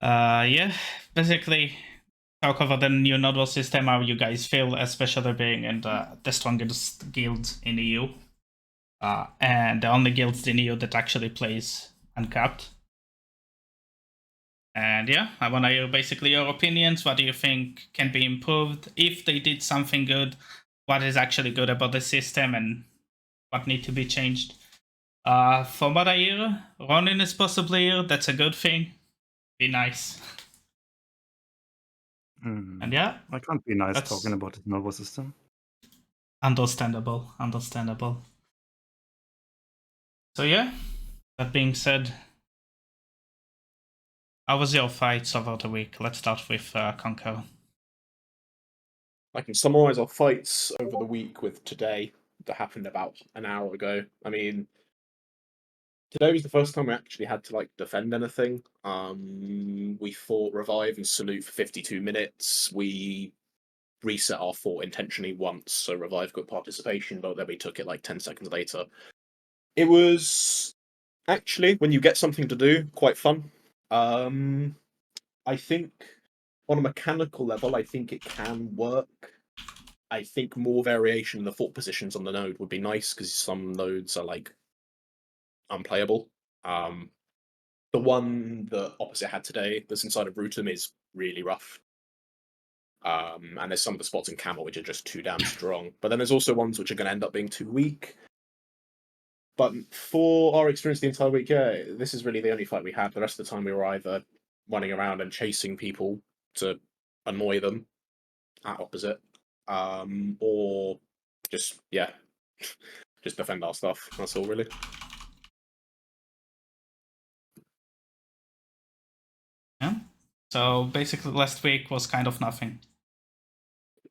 Yeah, basically talk about the new nodal system, how you guys feel, especially being in the strongest guild in EU. And the only guilds in EU that actually plays uncapped. And yeah, I want to hear basically your opinions. What do you think can be improved? If they did something good, what is actually good about the system and what need to be changed? From what I hear, Ronin is possibly here. That's a good thing. Be nice. And yeah, I can't be nice that's talking about the Nova system. understandable. So yeah, that being said, how was your fights over the week? Let's start with Conquer. I can summarize our fights over the week with today that happened about an hour ago. I mean, today was the first time we actually had to defend anything. We fought Revive and Salute for 52 minutes. We reset our fort intentionally once, so Revive got participation, but then we took it 10 seconds later. It was actually, when you get something to do, quite fun. I think on a mechanical level, I think it can work. I think more variation in the fort positions on the node would be nice because some nodes are unplayable. The one the opposite had today, that's inside of Rutum, is really rough. And there's some of the spots in Camel which are just too damn strong. But then there's also ones which are going to end up being too weak. But for our experience the entire week, yeah, this is really the only fight we had. The rest of the time we were either running around and chasing people to annoy them at opposite, or just just defend our stuff. That's all really. Yeah. So basically, last week was kind of nothing.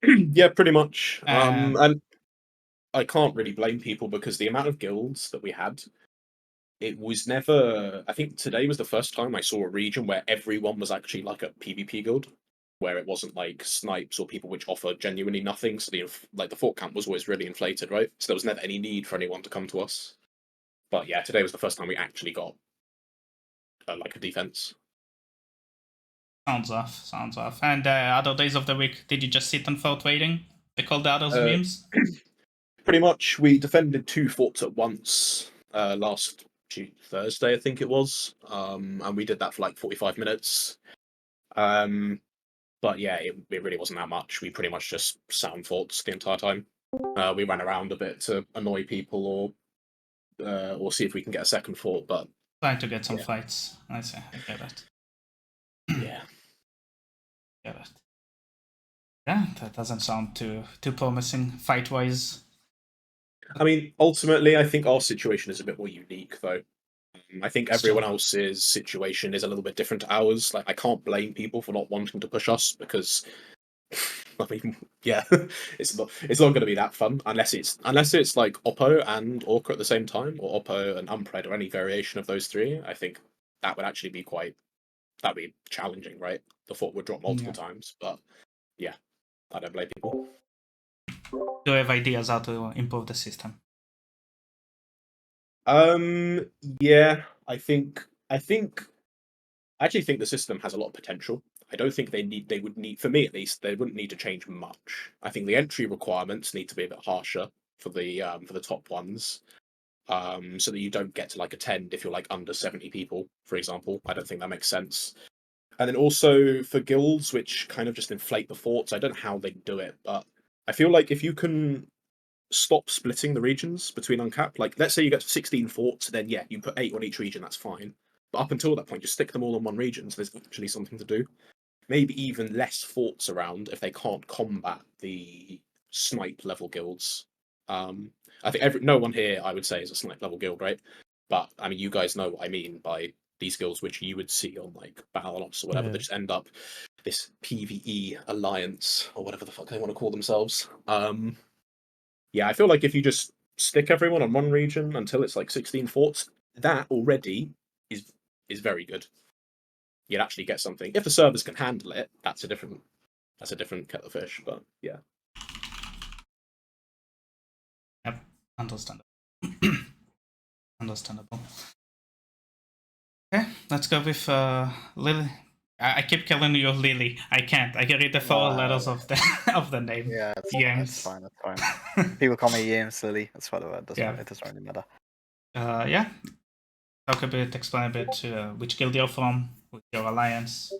Yeah, pretty much. And I can't really blame people because the amount of guilds that we had, it was never. I think today was the first time I saw a region where everyone was actually like a PvP guild, where it wasn't like snipes or people which offer genuinely nothing. So the fort camp was always really inflated, right? So there was never any need for anyone to come to us. But yeah, today was the first time we actually got a defense. sounds off. And other days of the week, did you just sit and felt waiting? They call the others Uh, memes. Pretty much, we defended 2 forts at once last Thursday, I think it was, and we did that for 45 minutes. But yeah, it really wasn't that much. We pretty much just sat on forts the entire time. We ran around a bit to annoy people or see if we can get a second fort, but Trying to get some yeah. fights. I see. I get it. Yeah. Get it. Yeah, that doesn't sound too promising fight wise. I mean, ultimately, I think our situation is a bit more unique, though. I think everyone else's situation is a little bit different to ours. I can't blame people for not wanting to push us because, I mean, yeah, it's not going to be that fun unless it's like Oppo and Orca at the same time, or Oppo and Unpred, or any variation of those three. I think that would actually be that'd be challenging, right? The fort would drop multiple times, but yeah, I don't blame people. Do you have ideas how to improve the system? Yeah, I actually think the system has a lot of potential. I don't think they would need, for me at least, they wouldn't need to change much. I think the entry requirements need to be a bit harsher for the top ones. So that you don't get to attend if you're under 70 people, for example. I don't think that makes sense. And then also for guilds which kind of just inflate the forts, I don't know how they do it, but I feel like if you can stop splitting the regions between uncapped, let's say you get to 16 forts, then yeah, you put 8 on each region, that's fine. But up until that point, just stick them all in one region so there's actually something to do. Maybe even less forts around if they can't combat the snipe level guilds. I think no one here, I would say, is a snipe level guild, right? But I mean, you guys know what I mean by these guilds which you would see on Battle.ops or whatever. They just end up this PvE alliance or whatever the fuck they want to call themselves. Yeah, I feel like if you just stick everyone on one region until it's 16 forts, that already is very good. You'd actually get something. If the servers can handle it, that's a different kettle of fish. But yeah. Yep, understandable. Understandable. Okay, let's go with Lily. I keep calling you Lily. I can't. I can read the four Nah. letters of the of the name. Yeah, it's Yams. fine. It's fine. People call me Yams Lily. That's whatever. It doesn't really matter. Yeah. Talk a bit, explain a bit which guild you're from, with your alliance.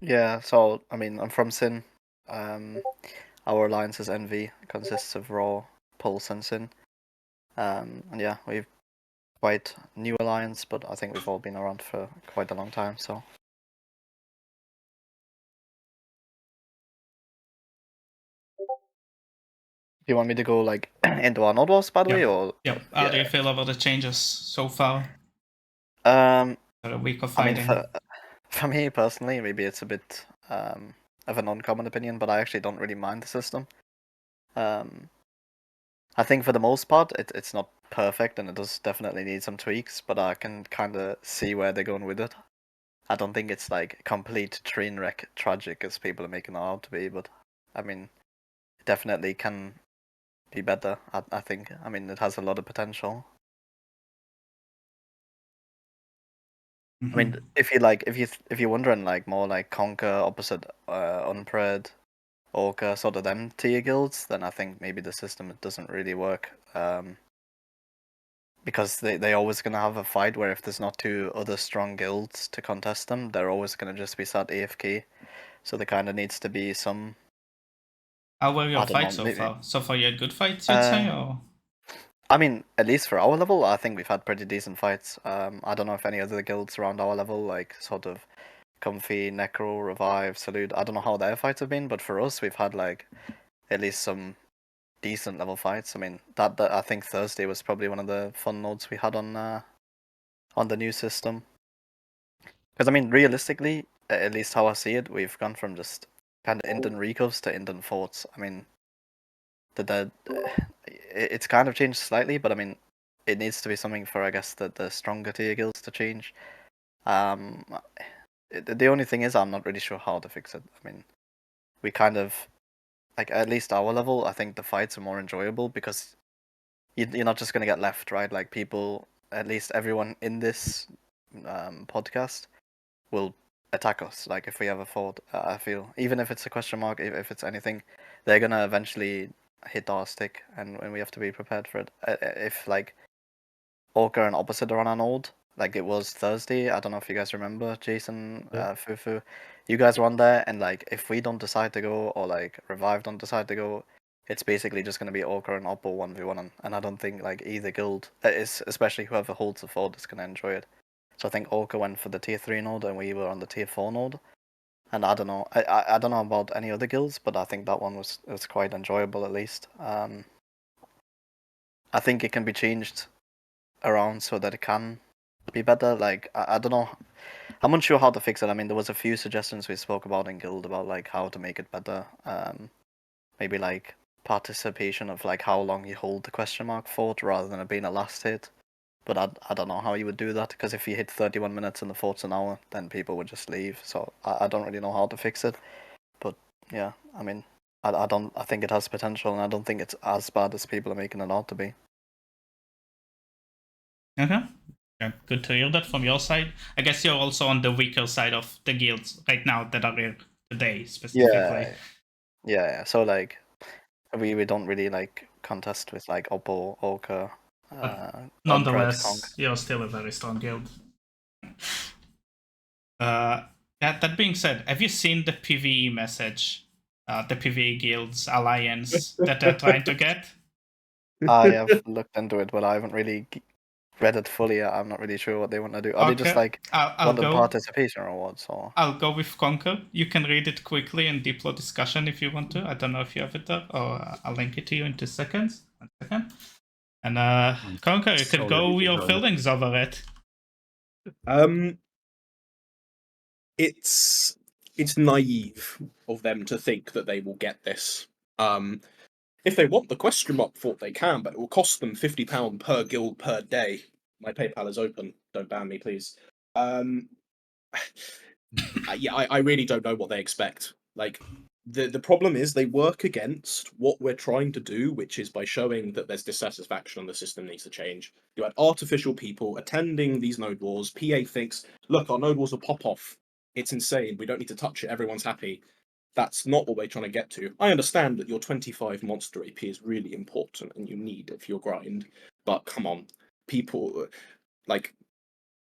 Yeah, so I mean, I'm from Sin. Our alliance is Envy. It consists of Raw, Pulse, and Sin. And yeah, we've quite new alliance, but I think we've all been around for quite a long time. So do you want me to go like into our Node Wars, by the way, or yeah? How do you feel about the changes so far? For a week of fighting. I mean, for me personally, maybe it's a bit of an uncommon opinion, but I actually don't really mind the system. I think for the most part, it's not perfect, and it does definitely need some tweaks, but I can kind of see where they're going with it. I don't think it's like complete train wreck tragic as people are making it out to be, but I mean, it definitely can be better. I think. I mean, it has a lot of potential. I mean, if you're wondering like more like Conquer opposite Unpred, Orca, sort of them tier guilds, then I think maybe the system doesn't really work. Because they're always gonna have a fight where if there's not two other strong guilds to contest them, they're always gonna just be sat AFK. So there kind of needs to be some. How were your fights so far? So far, you had good fights, you'd say, or? I mean, at least for our level, I think we've had pretty decent fights. I don't know if any other guilds around our level, like sort of Comfy, Necro, Revive, Salute, I don't know how their fights have been, but for us, we've had like at least some decent level fights. I mean, that I think Thursday was probably one of the fun nodes we had on the new system. Because I mean, realistically, at least how I see it, we've gone from just kind of Indon Recos to Indon Forts. I mean, it's kind of changed slightly, but I mean, it needs to be something for, I guess, the stronger tier guilds to change. The only thing is, I'm not really sure how to fix it. I mean, we kind of, like, at least our level, I think the fights are more enjoyable because you're not just going to get left, right? Like, people, at least everyone in this podcast will attack us. Like, if we have a fort, I feel, even if it's a question mark, if it's anything, they're going to eventually hit our stick, and we have to be prepared for it. If, like, Orca and Opposite are on an old, like it was Thursday, I don't know if you guys remember, Jason, Fufu, you guys were on there, and like, if we don't decide to go, or like, Revive don't decide to go, it's basically just going to be Orca and Oppo 1v1, and I don't think like either guild, especially whoever holds the fort, is going to enjoy it. So I think Orca went for the tier 3 node, and we were on the tier 4 node. And I don't know. I don't know about any other guilds, but I think that one was quite enjoyable at least. I think it can be changed around so that it can be better. Like I don't know. I'm unsure how to fix it. I mean, there was a few suggestions we spoke about in guild about like how to make it better. Maybe like participation of like how long you hold the question mark fort rather than it being a last hit. But I don't know how you would do that, because if you hit 31 minutes and the fort's an hour, then people would just leave. So I don't really know how to fix it. But yeah, I mean, I think it has potential, and I don't think it's as bad as people are making it out to be. Okay. Yeah, good to hear that from your side. I guess you're also on the weaker side of the guilds right now that are here today, specifically. Yeah. So like, we don't really like contest with like Oppo, Orca. Nonetheless, you're still a very strong guild. That being said, have you seen the PvE message? The PvE guilds alliance that they're trying to get? I have looked into it, but I haven't really read it fully. I'm not really sure what they want to do. Are they just like want the participation rewards? Or I'll go with Conquer. You can read it quickly and Diplo discussion if you want to. I don't know if you have it there, or I'll link it to you in 2 seconds. 1 second. And Conquer, you can go your feelings over it. It's naive of them to think that they will get this. If they want the question mark fort, they can, but it will cost them £50 per guild per day. My PayPal is open. Don't ban me, please. Yeah, I really don't know what they expect. Like, the problem is they work against what we're trying to do, which is by showing that there's dissatisfaction and the system needs to change. You had artificial people attending these node wars. PA thinks, look, our node wars will pop off. it's insane. We don't need to touch it. Everyone's happy. That's not what we're trying to get to. I understand that your 25 monster AP is really important and you need it for your grind, but come on, people like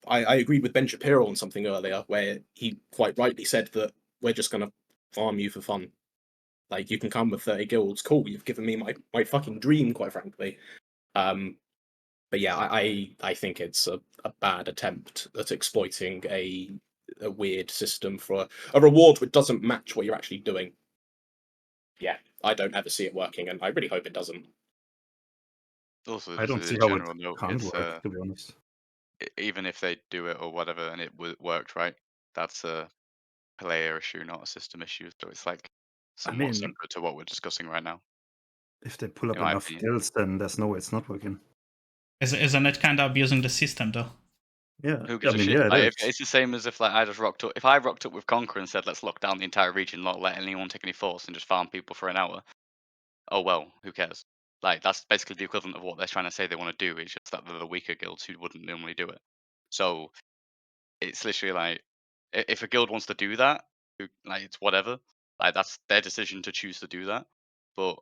I agreed with Ben Shapiro on something earlier where he quite rightly said that we're just gonna farm you for fun. Like you can come with 30 guilds, cool. You've given me my fucking dream, quite frankly. But yeah, I think it's a bad attempt at exploiting a weird system for a reward which doesn't match what you're actually doing. Yeah, I don't ever see it working, and I really hope it doesn't. Also, I don't as see a how general it note, can't it's work, to be honest. even if they do it or whatever and it worked right, that's a player issue, not a system issue. So it's like somewhat mean- separate to what we're discussing right now. If they pull up In my enough opinion. guilds, then there's no way it's not working. Isn't it kind of abusing the system though? Yeah, Who I gives a mean, shit? yeah, Like, it if, is. it's the same as if like I just rocked up. If I rocked up with Conquer and said, "Let's lock down the entire region, not let anyone take any force, and just farm people for an hour," oh well, who cares? Like that's basically the equivalent of what they're trying to say they want to do. It's just that they're the weaker guilds who wouldn't normally do it. So it's literally like if a guild wants to do that, like it's whatever. Like that's their decision to choose to do that. But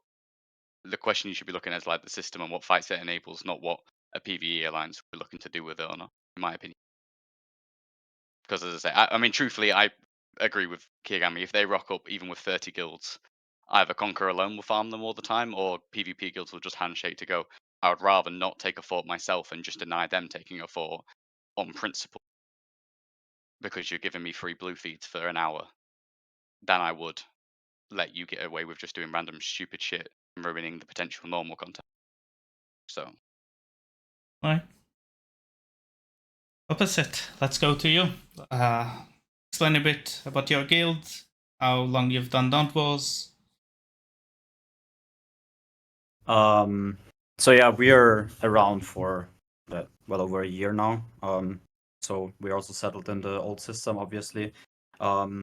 the question you should be looking at is like the system and what fights it enables, not what a PvE alliance we're looking to do with it or not, in my opinion. Because as I say, I mean, truthfully, I agree with Kigami. If they rock up even with 30 guilds, either Conquer alone will farm them all the time, or PvP guilds will just handshake to go. I would rather not take a fort myself and just deny them taking a fort on principle because you're giving me free blue feeds for an hour than I would let you get away with just doing random stupid shit and ruining the potential normal content. So Right. Opposite. Let's go to you. Explain a bit about your guild, how long you've done Dawn Wars. So yeah, we are around for well over a year now. So we also settled in the old system, obviously. But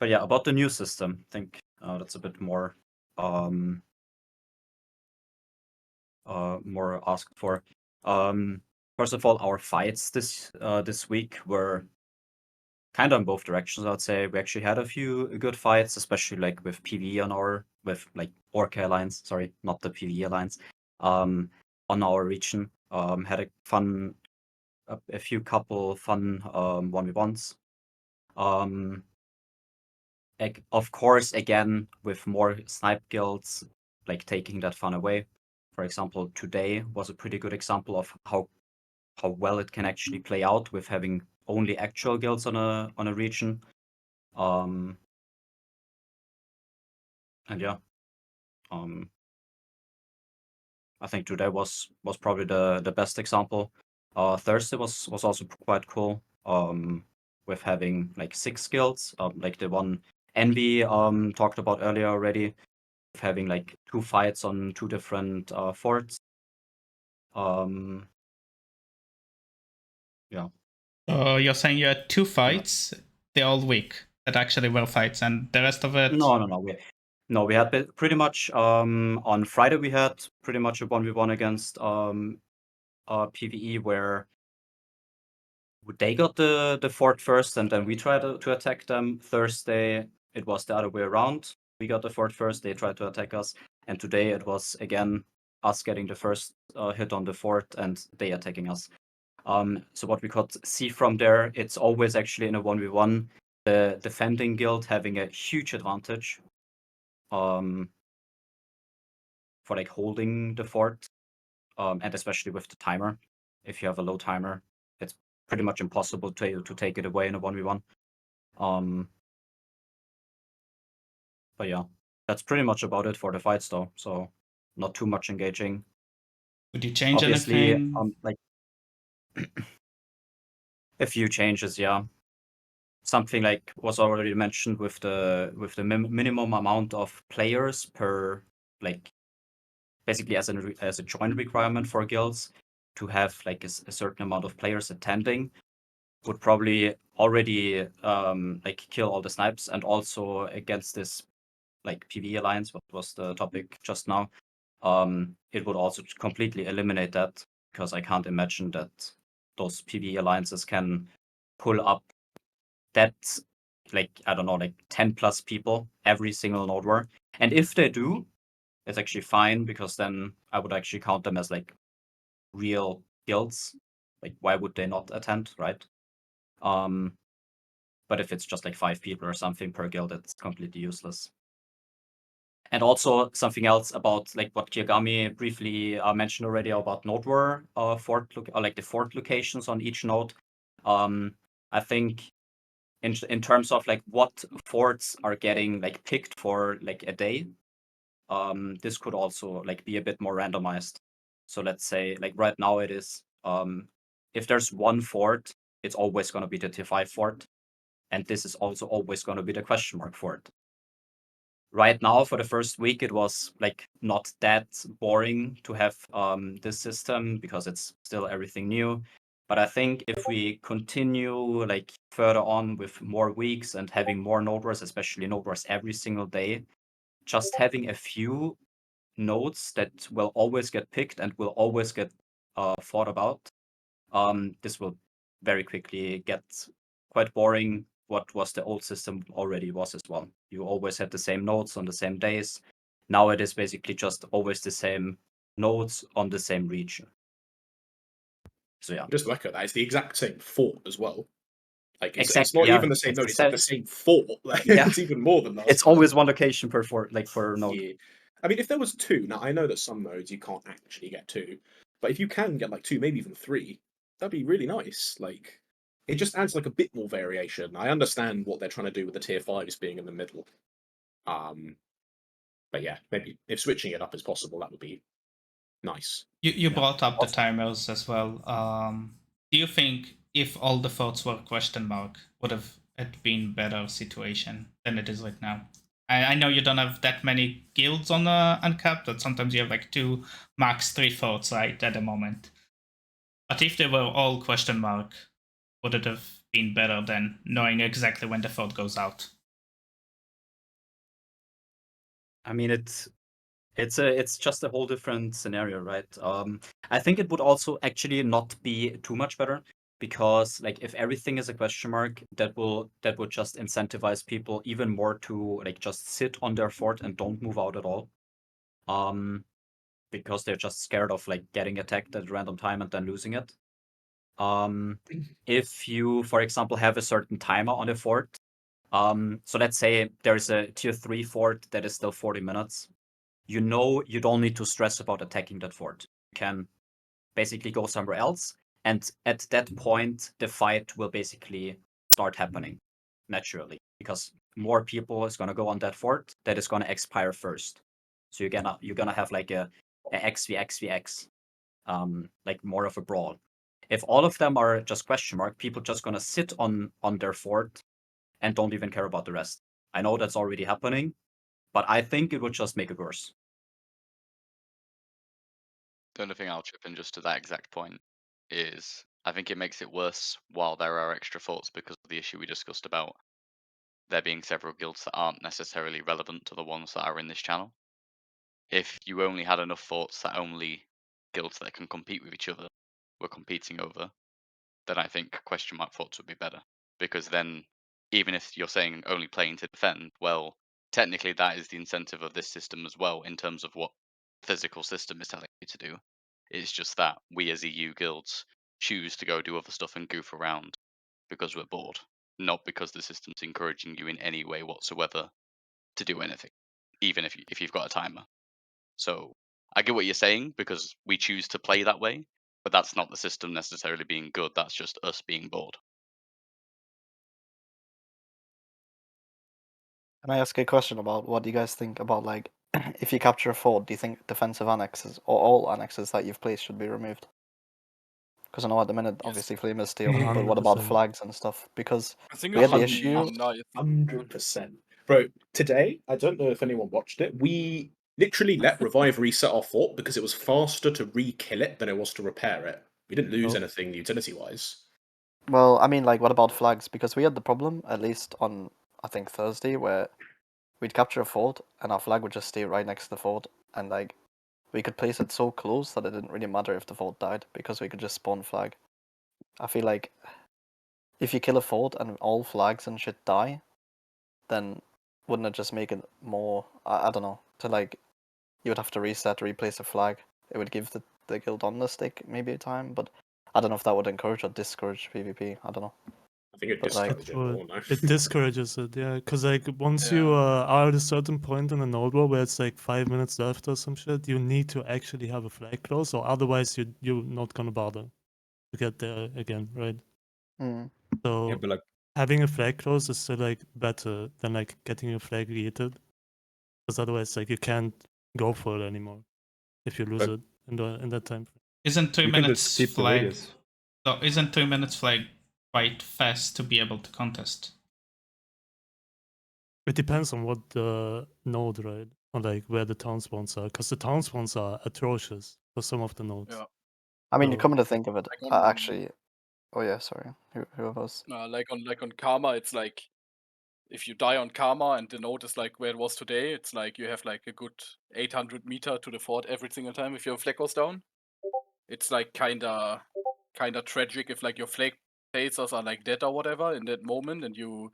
yeah, about the new system, I think that's a bit more more asked for. First of all, our fights this week were kind of in both directions. I'd say we actually had a few good fights, especially like with PvE with like Orca Alliance. Sorry, not the PvE Alliance. On our region, had a few couple fun 1v1s. Of course, again with more snipe guilds, like taking that fun away. For example, today was a pretty good example of how well it can actually play out with having only actual guilds on a region. And yeah, I think today was probably the best example. Thursday was also quite cool. With having like 6 guilds, like the one Envy talked about earlier already, with having like 2 fights on 2 different forts. Yeah. You're saying you had 2 fights, they're all weak, that actually were fights, and the rest of it. No, we had pretty much on Friday we had pretty much a 1v1 against PvE where they got the fort first and then we tried to attack them. Thursday it was the other way around. We got the fort first, they tried to attack us, and today it was again us getting the first hit on the fort and they attacking us. So what we could see from there, it's always actually in a 1v1 the defending guild having a huge advantage for like holding the fort, and especially with the timer. If you have a low timer, it's pretty much impossible to take it away in a 1v1. But yeah, that's pretty much about it for the fights though. So not too much engaging. Would you change Obviously, anything? like a few changes, yeah. Something like was already mentioned with the minimum amount of players per, like, basically as a joint requirement for guilds to have like a certain amount of players attending would probably already like kill all the snipes, and also against this like PvE alliance, what was the topic just now, it would also completely eliminate that, because I can't imagine that those PvE alliances can pull up that's like, I don't know, like 10 plus people every single node war. And if they do, it's actually fine, because then I would actually count them as like real guilds. Like, why would they not attend, right? But if it's just like 5 people or something per guild, it's completely useless. And also something else about like what Kiagami briefly mentioned already about node war fort like the fort locations on each node. I think in terms of like what forts are getting like picked for like a day, this could also like be a bit more randomized. So let's say like right now it is if there's one fort, it's always going to be the T5 fort, and this is also always going to be the question mark fort. Right now, for the first week, it was like not that boring to have this system because it's still everything new. But I think if we continue like further on with more weeks and having more node wars, especially node wars every single day, just having a few nodes that will always get picked and will always get thought about, this will very quickly get quite boring. What was the old system already was as well. You always had the same nodes on the same days. Now it is basically just always the same nodes on the same region. So yeah, Just look at that. It's the exact same fort as well. Like it's exactly. not Yeah, even the same it's node. the It's like same. the same fort. Like, Yeah. it's even more than last It's time. always one location per fort, like per node. Yeah. I mean, if there was two, now I know that some nodes you can't actually get two, but if you can get like two, maybe even three, that'd be really nice. Like, it just adds like a bit more variation. I understand what they're trying to do with the tier 5s being in the middle. But yeah, maybe if switching it up is possible, that would be nice. You Yeah. brought up the Also- timers as well. Do you think if all the votes were question mark, would have it been better situation than it is right now? I know you don't have that many guilds on Uncapped, but sometimes you have like 2, max 3 votes, right, at the moment. But if they were all question mark, would it have been better than knowing exactly when the vote goes out? I mean, it's just a whole different scenario, right? I think it would also actually not be too much better, because like if everything is a question mark, that would just incentivize people even more to like just sit on their fort and don't move out at all. Because they're just scared of like getting attacked at random time and then losing it. If you, for example, have a certain timer on a fort, so let's say there's a tier 3 fort that is still 40 minutes. You know you don't need to stress about attacking that fort. You can basically go somewhere else, and at that point the fight will basically start happening naturally, because more people is gonna go on that fort that is gonna expire first. So you're gonna have like a XVXVX, like more of a brawl. If all of them are just question mark, people just gonna sit on their fort and don't even care about the rest. I know that's already happening, but I think it would just make it worse. The only thing I'll chip in just to that exact point is I think it makes it worse while there are extra faults because of the issue we discussed about there being several guilds that aren't necessarily relevant to the ones that are in this channel. If you only had enough forts that only guilds that can compete with each other were competing over, then I think question mark forts would be better. Because then, even if you're saying only playing to defend, well, technically that is the incentive of this system as well in terms of what physical system is telling you to do. It's just that we as EU guilds choose to go do other stuff and goof around because we're bored, not because the system's encouraging you in any way whatsoever to do anything, even if you've got a timer. So I get what you're saying because we choose to play that way, but that's not the system necessarily being good. That's just us being bored. Can I ask a question about what you guys think about, like, if you capture a fort, do you think defensive annexes or all annexes that you've placed should be removed? Because I know at the minute, Yes. obviously, Flame is steel, but what about 100%. flags and stuff? Because I think we it had the should be issue. 100%. Bro, today, I don't know if anyone watched it, we literally let Revive reset our fort because it was faster to re-kill it than it was to repair it. We didn't lose Oh. anything utility-wise. Well, I mean, like, what about flags? Because we had the problem, at least on, I think, Thursday, where we'd capture a fort and our flag would just stay right next to the fort, and like we could place it so close that it didn't really matter if the fort died because we could just spawn flag. I feel like if you kill a fort and all flags and shit die, then wouldn't it just make it more? I don't know. To like, you would have to reset, replace a flag. It would give the guild on the stick maybe a time, but I don't know if that would encourage or discourage PvP. I don't know. I think it But, like- discourages It it more. would. No? It discourages it, yeah. Because like once you Yeah. are at a certain point in a node war where it's like 5 minutes left or some shit, you need to actually have a flag close, or otherwise you're not gonna bother to get there again, right? Mm. So Yeah, but like having a flag close is still like better than like getting your flag yeeted, because otherwise like you can't go for it anymore if you lose But- it in that time frame. Isn't 2 you can minutes just keep the flag? radius. So isn't 2 minutes flag quite fast to be able to contest? It depends on what the node, right? Or like where the town spawns are, because the town spawns are atrocious for some of the nodes. Yeah. I mean, you So- come to think of it, Like on- actually. Oh yeah, sorry. Who was? Like on Karma, it's like if you die on Karma and the node is like where it was today, it's like you have like a good 800 meter to the fort every single time if your flag goes down. It's like kinda tragic if like your flag placers are like dead or whatever in that moment and you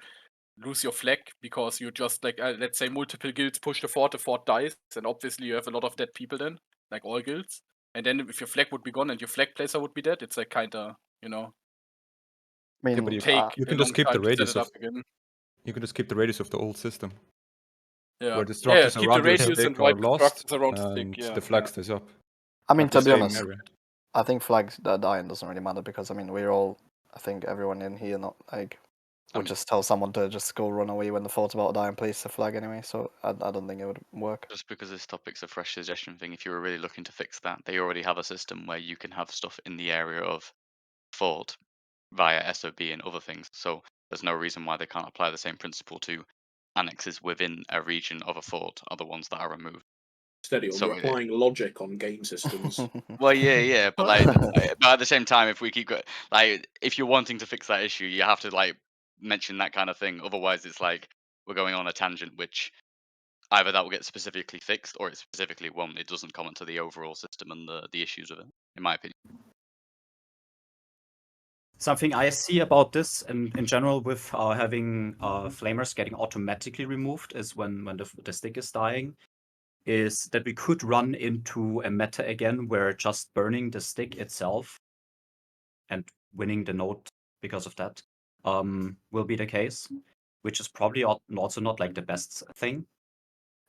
lose your flag because you just like let's say multiple guilds push the fort dies, and obviously you have a lot of dead people then, like all guilds. And then if your flag would be gone and your flag placer would be dead, it's like kinda, I Yeah, mean, but you take you a can long just keep the time to set radius it up of again. you can just keep the radius of the old system Yeah. where the structures keep the around your radius and stick are wipe the lost structures around the and stick. Yeah. the flag stays up. I mean, at the to be same honest, area. I think flags dying doesn't really matter because I mean we're all, I think everyone in here not like would just tell someone to just go run away when the fort's about to die and place the flag anyway. So I don't think it would work. Just because this topic's a fresh suggestion thing, if you were really looking to fix that, they already have a system where you can have stuff in the area of fort via SOB and other things. So there's no reason why they can't apply the same principle to annexes within a region of a fort, are the ones that are removed. Steady, So you're applying logic on game systems. Well, yeah, but like, but at the same time, if we keep like, if you're wanting to fix that issue, you have to like mention that kind of thing. Otherwise, it's like we're going on a tangent, which either that will get specifically fixed or it specifically won't. It doesn't comment to the overall system and the issues of it, in my opinion. Something I see about this in general with having flamers getting automatically removed is when the stick is dying, is that we could run into a meta again where just burning the stick itself and winning the node because of that will be the case, which is probably also not like the best thing.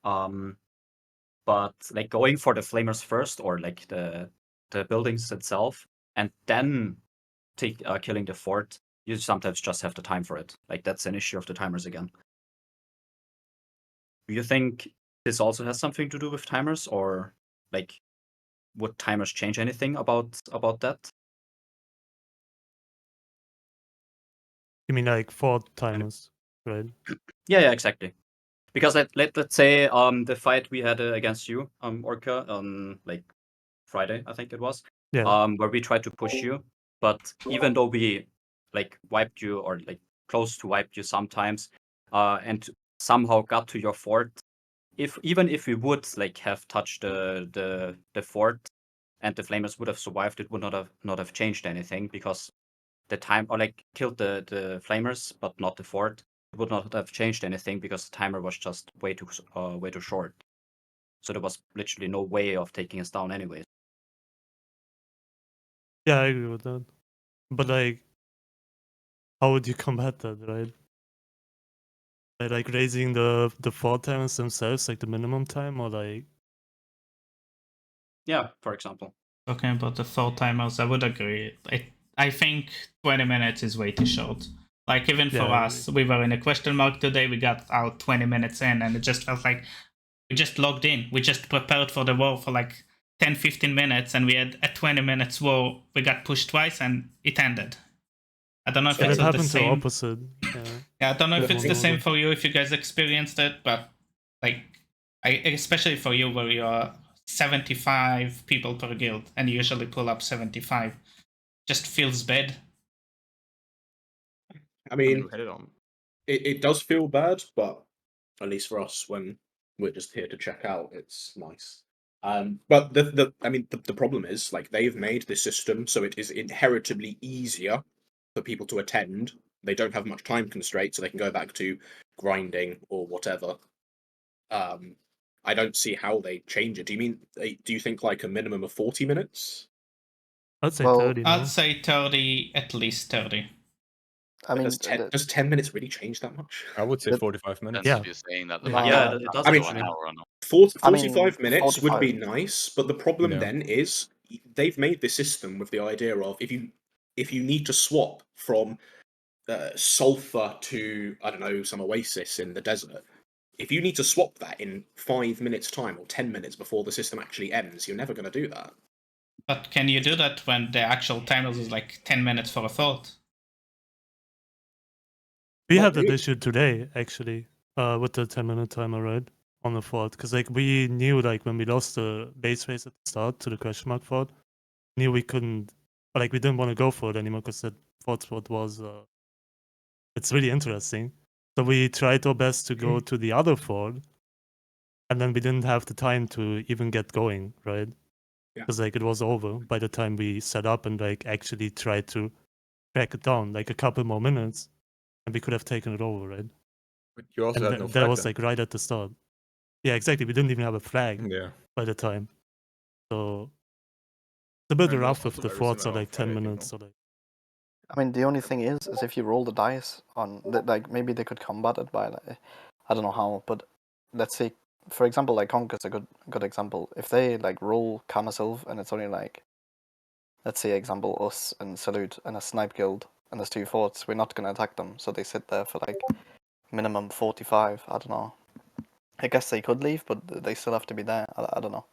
But like going for the flamers first or like the buildings itself and then killing the fort, you sometimes just have the time for it. Like that's an issue of the timers again. Do you think this also has something to do with timers, or like would timers change anything about that? You mean like 4 timers, right? Yeah, exactly. Because let's say the fight we had against you, Orca, on like Friday, I think it was, Yeah. where we tried to push you, but even though we like wiped you or like close to wiped you sometimes, and somehow got to your fort, even if we would like have touched the fort and the flamers would have survived, it would not have changed anything because the time or like killed the flamers but not the fort. It would not have changed anything because the timer was just way too short. So there was literally no way of taking us down anyways. Yeah, I agree with that. But like, how would you combat that, right? By like raising the 4 timers themselves, like the minimum time, or like? Yeah, for example. Talking about the 4 timers, I would agree. I think 20 minutes is way too short. Like even for Yeah, I us, we were in a question mark today. We got out 20 minutes in, and it just felt like we just logged in. We just prepared for the war for like 10-15 minutes, and we had a 20 minutes war. We got pushed twice, and it ended. I don't know if Yeah, it's it the happened to same. opposite. Yeah. Yeah, I don't know if Yeah, it's the more same than- for you, if you guys experienced it, but like, especially for you where you are 75 people per guild and you usually pull up 75, just feels bad. I mean, we had it on. it does feel bad, but at least for us, when we're just here to check out, it's nice. But the problem is like they've made this system so it is inheritably easier for people to attend They don't have much time constraint, so they can go back to grinding or whatever. I don't see how they change it. Do you think like a minimum of 40 minutes? I'd say Well, 30 now. I'd say 30, at least 30. I mean, Does 10 minutes really change that much? I would say But- 45 minutes. Depends Yeah. if you're saying that the Yeah. match Yeah, is it does I mean, an actually. hour or not. 45 I mean, minutes would be 45. nice, but the problem Yeah. then is they've made this system with the idea of if you need to swap from sulfur to, I don't know, some oasis in the desert, if you need to swap that in 5 minutes time or 10 minutes before the system actually ends, you're never going to do that. But can you do that when the actual timer is like 10 minutes for a thought? We Not had that really. issue today, actually, with the 10-minute timer, right? On the fort. Because, like, we knew, like, when we lost the base race at the start to the question mark fort, knew we couldn't, like, we didn't want to go for it anymore because that fort spot was, it's really interesting. So we tried our best to go to the other fort, and then we didn't have the time to even get going, right? Yeah. Because, like, it was over by the time we set up and, like, actually tried to track it down, like, a couple more minutes, and we could have taken it over, right? But you also And had no that flag was then. like right at the start. Yeah, exactly. We didn't even have a flag Yeah. by the time. So it's a bit And rough also if the very forts are similar on like 10 Friday, minutes or like. I mean, the only thing is if you roll the dice on, like, maybe they could combat it by, like, I don't know how, but let's say, for example, like Conk is a good example. If they like roll Karma Sylve and it's only like, let's say, example, us and Salute and a snipe guild and there's 2 forts, we're not gonna attack them, so they sit there for like minimum 45. I don't know. I guess they could leave, but they still have to be there. I don't know.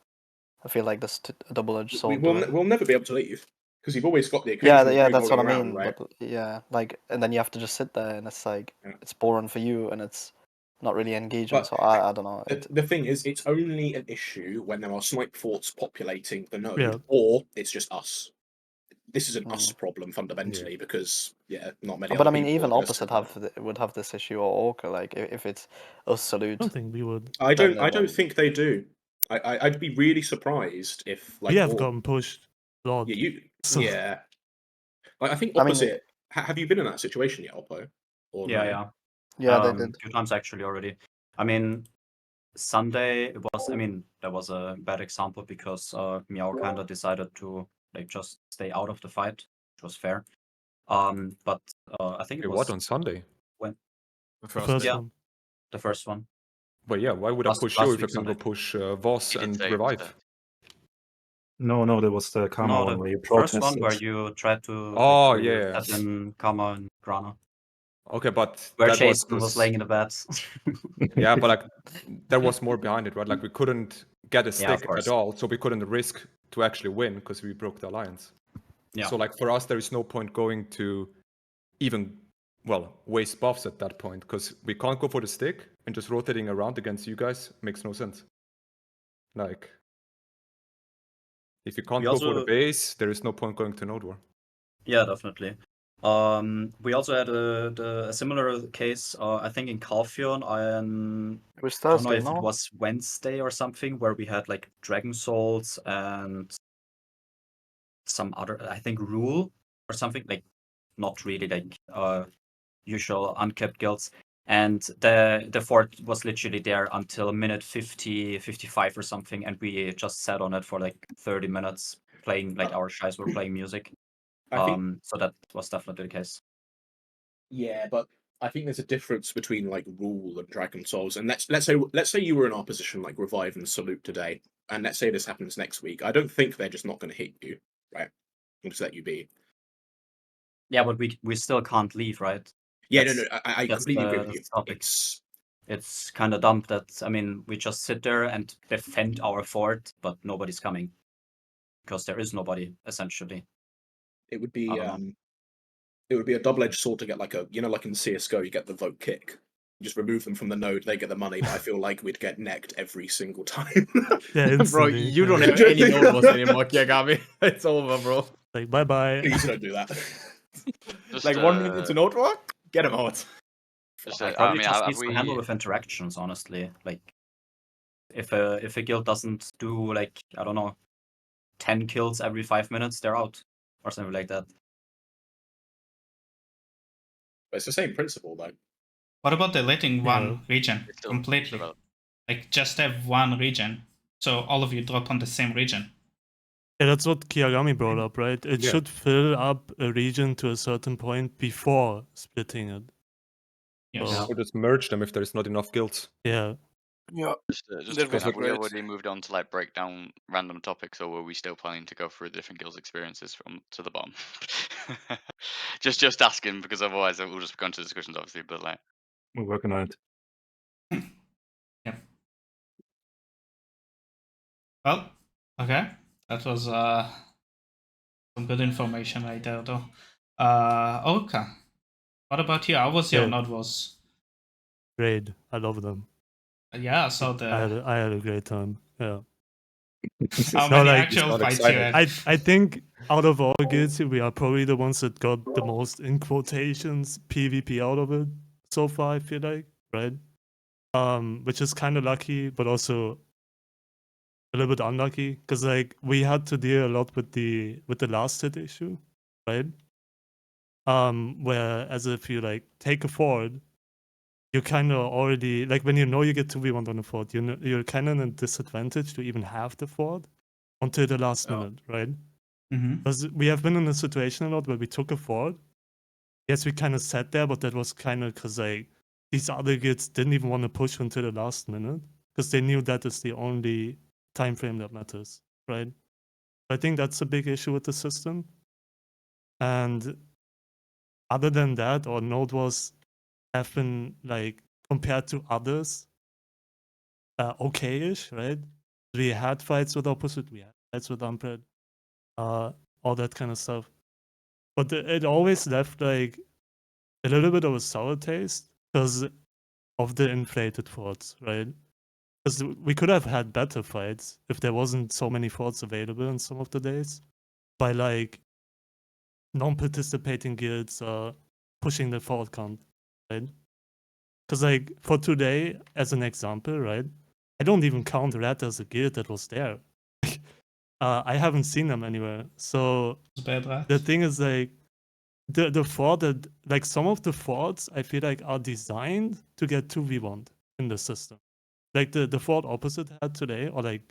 I feel like there's a double-edged sword. We'll never be able to leave because you've always got the Yeah, occasional yeah, group that's what I going mean. around, right? But yeah, like, and then you have to just sit there, and it's like Yeah. it's boring for you, and it's not really engaging. But So I don't know. The thing is, it's only an issue when there are snipe forts populating the node, Yeah. or it's just us. This is an Mm. us problem fundamentally because not many. But other I mean, people even are gonna opposite sit there. would have this issue, or Orca. Like, if it's us I Salute, don't think we would. I then don't they think they do. I'd be really surprised if like we have all- gotten pushed a lot. Yeah, So- yeah. Like, I think I mean, opposite. Have you been in that situation yet, Oppo? Or Yeah, no? yeah. Yeah, they did. 2 times actually already. I mean, Sunday it was. I mean, that was a bad example because Meow kinda decided to like just stay out of the fight, which was fair. But I think it Wait, was what on Sunday? when The The first first day. Yeah. one. the first one. But yeah, why would I Last- push last you if I week can go Sunday. push Voss He did and say it was revive? there. No, there was the Karma No, one the where you first one protested. where you tried to Oh, like, yeah. set in Karma and Grana. Okay, but Where that Jason was laying in the bed. yeah, but like there was more behind it, right? Like we couldn't get a Yeah, of stick course. at all, so we couldn't risk to actually win because we broke the alliance. Yeah. So like for us, there is no point going to even waste buffs at that point because we can't go for the stick and just rotating around against you guys makes no sense. Like if you can't We go for the also- base, there is no point going to Node War. Yeah, definitely. We also had a similar case, I think in Calphion, and It was I don't know Thursday, if no? it was Wednesday or something, where we had like Dragon Souls and some other, I think, Rule or something, like not really like usual unkept guilds. And the fort was literally there until minute 50, 55 or something, and we just sat on it for like 30 minutes playing, like our guys were playing music. I think So that was definitely the case. yeah, but I think there's a difference between like Rule and Dragon Souls. And let's say you were in our position like Revive and Salute today, and let's say this happens next week. I don't think they're just not going to hit you, right? They'll just let you be. Yeah, but we still can't leave, right? Yeah, That's- I that's completely agree the with you. topic. It's kind of dumb that, I mean, we just sit there and defend our fort, but nobody's coming because there is nobody essentially. It would be I don't it would be a double-edged sword to get like a like in CS:GO you get the vote kick. You just remove them from the node, they get the money, but I feel like we'd get necked every single time. Yeah, Bro, instantly. you don't yeah. have any Node Wars anymore, Kiagami. It's over, bro. Like, bye bye. Please don't do that. Just, Like 1 minute into Node War, get him out. just, know. I Probably mean, just have needs to handle we? with interactions, honestly. Like, if a guild doesn't do like, I don't know, 10 kills every 5 minutes, they're out or something like that. But it's the same principle, though. What about deleting Yeah. one region It's still completely? developed. Like just have one region, so all of you drop on the same region. Yeah, that's what Kiagami brought up, right? It Yeah. should fill up a region to a certain point before splitting it. Yes. So, Or just merge them if there's not enough guilds. yeah. Yeah. Just to That would confirm, be have we great. already moved on to like break down random topics, or were we still planning to go through the different guilds' experiences from to the bottom? just asking, because otherwise we'll just go into discussions, obviously. But like, We're working on it. Yep. Well, okay. That was some good information right there, though. Orca, what about you? How was your Yeah. Node Wars? Great. I love them. Yeah, I saw I had a great time. Yeah. how No, many like, actual not fights you excited. had. I think out of all guilds, we are probably the ones that got the most, in quotations, PvP out of it so far, I feel like, right? Which is kind of lucky, but also a little bit unlucky, because like we had to deal a lot with the last hit issue, right? Where as if you like take a fort, you kind of already, like when you know you get 2v1 on a fort, you're kind of in a disadvantage to even have the fort until the last Yeah. minute, right? Mm-hmm. Because we have been in a situation a lot where we took a fort. Yes, we kind of sat there, but that was kind of because like these other guilds didn't even want to push until the last minute because they knew that is the only time frame that matters, right? I think that's a big issue with the system. And other than that, our Node Wars have been like compared to others, okay-ish, right? We had fights with opposite, we had fights with Unpred, all that kind of stuff. But it always left like a little bit of a sour taste because of the inflated forts, right? Because we could have had better fights if there wasn't so many forts available in some of the days by like non-participating guilds pushing the fort count, right? Because like for today, as an example, right? I don't even count Rat as a guild that was there. I haven't seen them anywhere. So It's bad, right? the thing is like the fort that like some of the forts I feel like are designed to get 2v1 in the system. Like the fort opposite had today, or like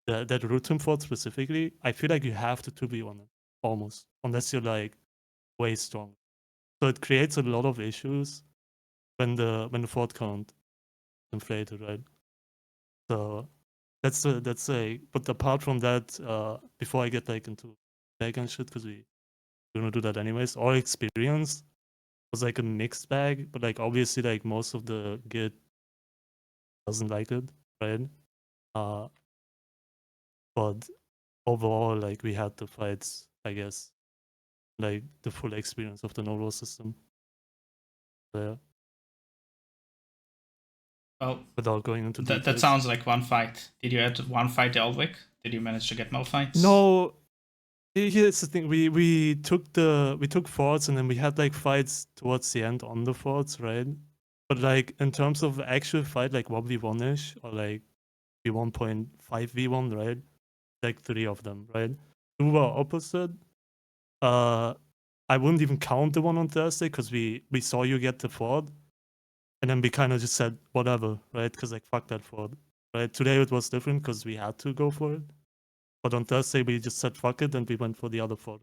that Rutum fort specifically, I feel like you have to 2v1 it almost, unless you're like way strong. So it creates a lot of issues when the fort count inflated, right? So that's a but apart from that, before I get like into bag and shit, because we're gonna do that anyways, our experience was like a mixed bag, but like obviously like most of the guild doesn't like it, right? But overall, like we had the fights, I guess, like the full experience of the Node Wars system. Yeah. Well, Without going into that details. sounds like one fight. Did you have one fight, Eldwick? Did you manage to get more fights? No. Here's the thing. We took forts and then we had like fights towards the end on the forts, right? But like in terms of actual fight, like 1v1-ish or like v1.5v1, right? Like 3 of them, right? 2 were opposite. I wouldn't even count the one on Thursday because we saw you get the fort. And then we kind of just said, whatever, right? Because like, fuck that fort, right? Today it was different because we had to go for it. But on Thursday we just said, fuck it, and we went for the other fort,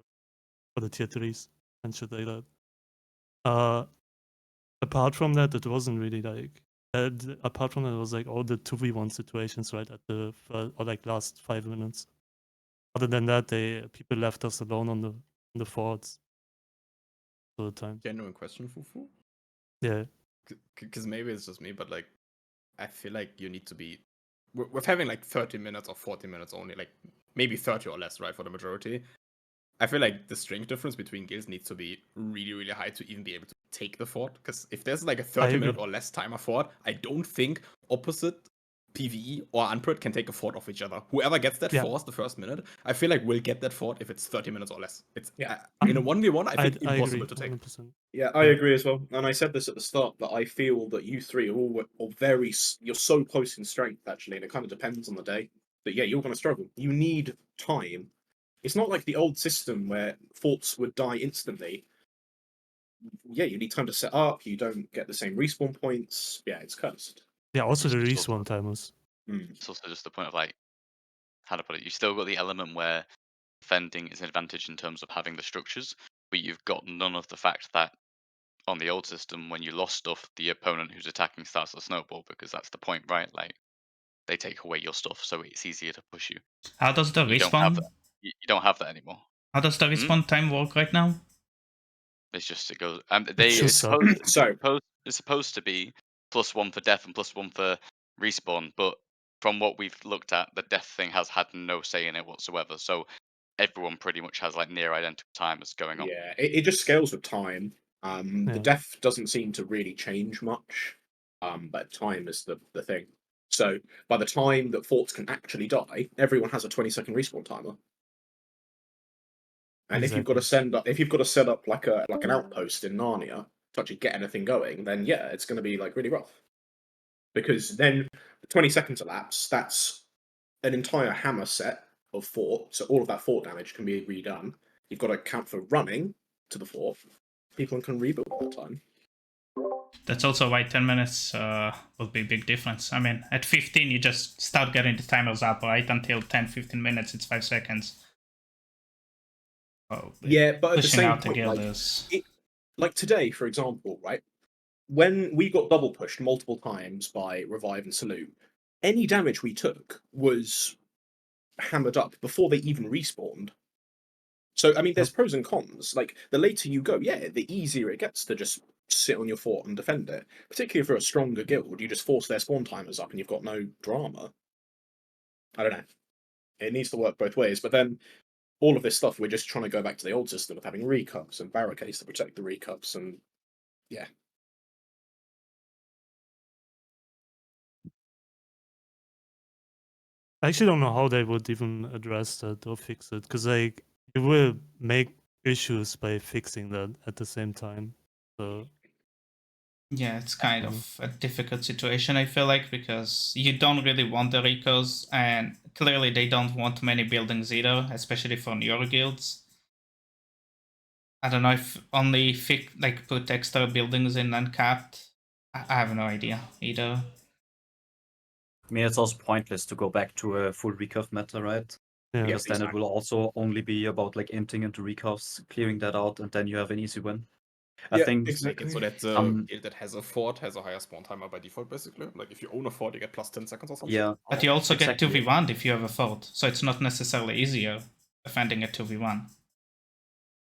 for the tier 3s and shit like that. Apart from that, it wasn't really like, apart from that, it was like all the 2v1 situations, right? At the, or like last 5 minutes. Other than that, people left us alone on the forts all the time. Genuine question, Fufu. Yeah. Because maybe it's just me, but like, I feel like you need to be with having like 30 minutes or 40 minutes only, like maybe 30 or less, right, for the majority. I feel like the strength difference between guilds needs to be really, really high to even be able to take the fort. Because if there's like a 30-minute agree. or less timer fort, I don't think opposite PvE or Unpred can take a fort off each other. Whoever gets that Yeah. force the first minute, I feel like will get that fort if it's 30 minutes or less. It's Yeah. in a 1v1, I think I impossible agree, to take. 100%. Yeah, I Yeah. agree as well. And I said this at the start, that I feel that you three are all very, you're so close in strength, actually, and it kind of depends on the day. But yeah, you're going to struggle. You need time. It's not like the old system where forts would die instantly. yeah, you need time to set up. You don't get the same respawn points. Yeah, it's cursed. Yeah, also the It's also- respawn timers. It's also just the point of like, how to put it, you still got the element where defending is an advantage in terms of having the structures, but you've got none of the fact that on the old system, when you lost stuff, the opponent who's attacking starts to snowball, because that's the point, right? Like, they take away your stuff, so it's easier to push you. How does the You don't have respawn? that. You don't have that anymore. How does the respawn time work right now? It's just it goes. They It's it's just supposed to be +1 for death and +1 for respawn, but from what we've looked at, the death thing has had no say in it whatsoever. So everyone pretty much has like near identical timers going on. Yeah, it just scales with time. Yeah. The death doesn't seem to really change much, but time is the thing. So by the time that forts can actually die, everyone has a 20-second respawn timer. And if you've got to set up like an outpost in Narnia to actually get anything going, then yeah, it's going to be like really rough. Because then 20 seconds elapse, that's an entire hammer set of fort, so all of that fort damage can be redone. You've got to count for running to the fort. People can rebuild at that time. That's also why 10 minutes will be a big difference. I mean, at 15, you just start getting the timers up, right? Until 10-15 minutes, it's 5 seconds. Oh, Yeah, but at the pushing same out the point, guild is... like today, for example, right? When we got double pushed multiple times by Revive and Salute, any damage we took was hammered up before they even respawned. So, I mean, there's pros and cons. Like, the later you go, yeah, the easier it gets to just sit on your fort and defend it. Particularly for a stronger guild, you just force their spawn timers up and you've got no drama. I don't know. It needs to work both ways, but then all of this stuff, we're just trying to go back to the old system of having recups and barricades to protect the recups, and yeah. I actually don't know how they would even address that or fix it, because like you will make issues by fixing that at the same time. So Yeah, it's kind of a difficult situation, I feel like, because you don't really want the recos, and clearly they don't want many buildings either, especially for newer guilds. I don't know if only put extra buildings in uncapped. I have no idea either. I mean, it's also pointless to go back to a full recurve meta, right? yeah, Because then it will also only be about like inting into recurves, clearing that out, and then you have an easy win. I think Make it so that the guild that has a fort has a higher spawn timer by default, basically. Like if you own a fort, you get plus 10 seconds or something. yeah, But you also exactly. get 2v1 if you have a fort, so it's not necessarily easier defending a 2v1.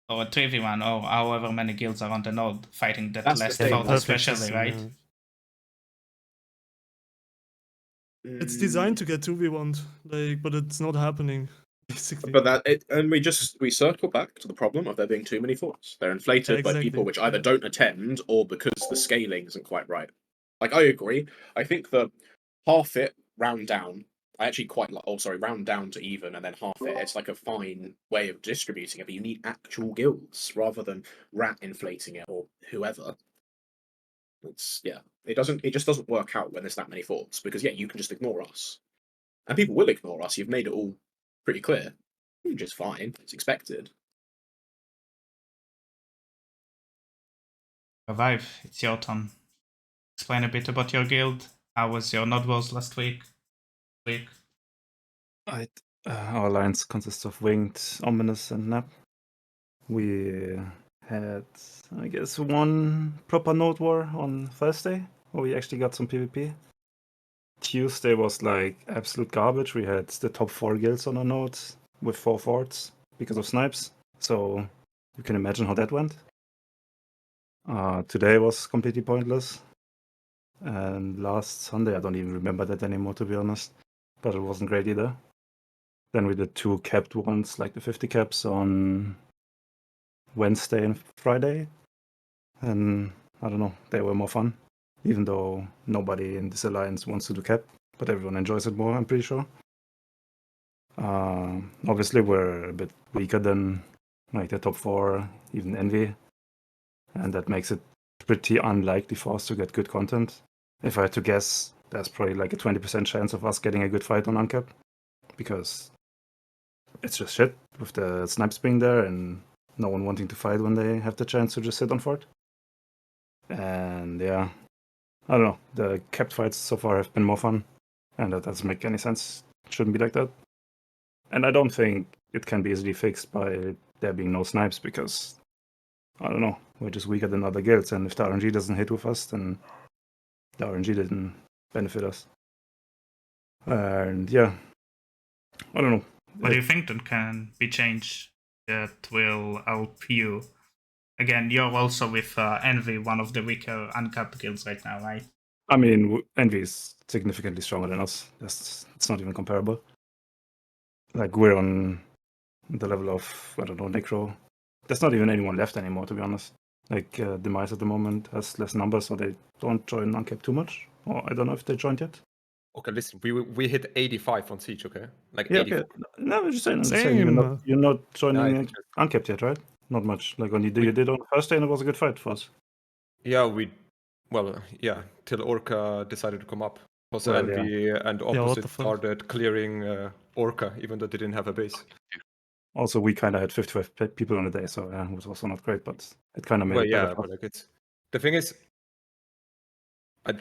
Or a 3v1, or however many guilds are on the node fighting that That's the last thing, fort, perfect especially, system, right? yeah. It's designed to get 2v1'd, like, but it's not happening, basically. But we circle back to the problem of there being too many forts. They're inflated by people exactly, which either yeah. don't attend or because the scaling isn't quite right. Like, I agree. I think the half it, round down, I actually quite like. Oh, sorry, round down to even and then half it. It's like a fine way of distributing it, but you need actual guilds rather than rat inflating it or whoever. It just doesn't work out when there's that many forts, because yeah, you can just ignore us. And people will ignore us. You've made it all pretty clear. Which is fine. It's expected. Revive, it's your turn. Explain a bit about your guild. How was your Node Wars last week? Right. Our alliance consists of Winged, Ominous, and Nap. We had, I guess, one proper node war on Thursday, where we actually got some PvP. Tuesday was like absolute garbage. We had the top 4 guilds on our nodes with 4 forts because of snipes. So you can imagine how that went. Today was completely pointless. And last Sunday, I don't even remember that anymore, to be honest. But it wasn't great either. Then we did 2 capped ones, like the 50 caps on Wednesday and Friday. And I don't know, they were more fun. Even though nobody in this alliance wants to do cap, but everyone enjoys it more, I'm pretty sure. Obviously, we're a bit weaker than like the top 4, even Envy. And that makes it pretty unlikely for us to get good content. If I had to guess, there's probably like a 20% chance of us getting a good fight on uncap, because it's just shit with the snipes being there and no one wanting to fight when they have the chance to just sit on fort. And yeah, I don't know. The capped fights so far have been more fun, and that doesn't make any sense. It shouldn't be like that. And I don't think it can be easily fixed by there being no snipes, because I don't know, we're just weaker than other guilds, and if the RNG doesn't hit with us, then the RNG didn't benefit us. And yeah, I don't know. What do you think that can be changed that will help you? Again, you're also with Envy, one of the weaker uncapped guilds right now, right? I mean, Envy is significantly stronger than us. It's not even comparable. Like, we're on the level of, I don't know, Necro. There's not even anyone left anymore, to be honest. Like, Demise at the moment has less numbers, so they don't join Uncapped too much. Or I don't know if they joined yet. Okay, listen, we hit 85 on Siege, okay? Like Yeah, 84. okay. No, I'm just saying Same. you're not joining Yeah, Uncapped yet, right? Not much. Like, when you did on the first day, and it was a good fight for us. Yeah, till Orca decided to come up. Also, Well, Envy and what Opposite the fuck? started clearing Orca, even though they didn't have a base. Also, we kind of had 55 people on the day, so yeah, it was also not great, but it kind of made Well, it better yeah, for but us. like the thing is, I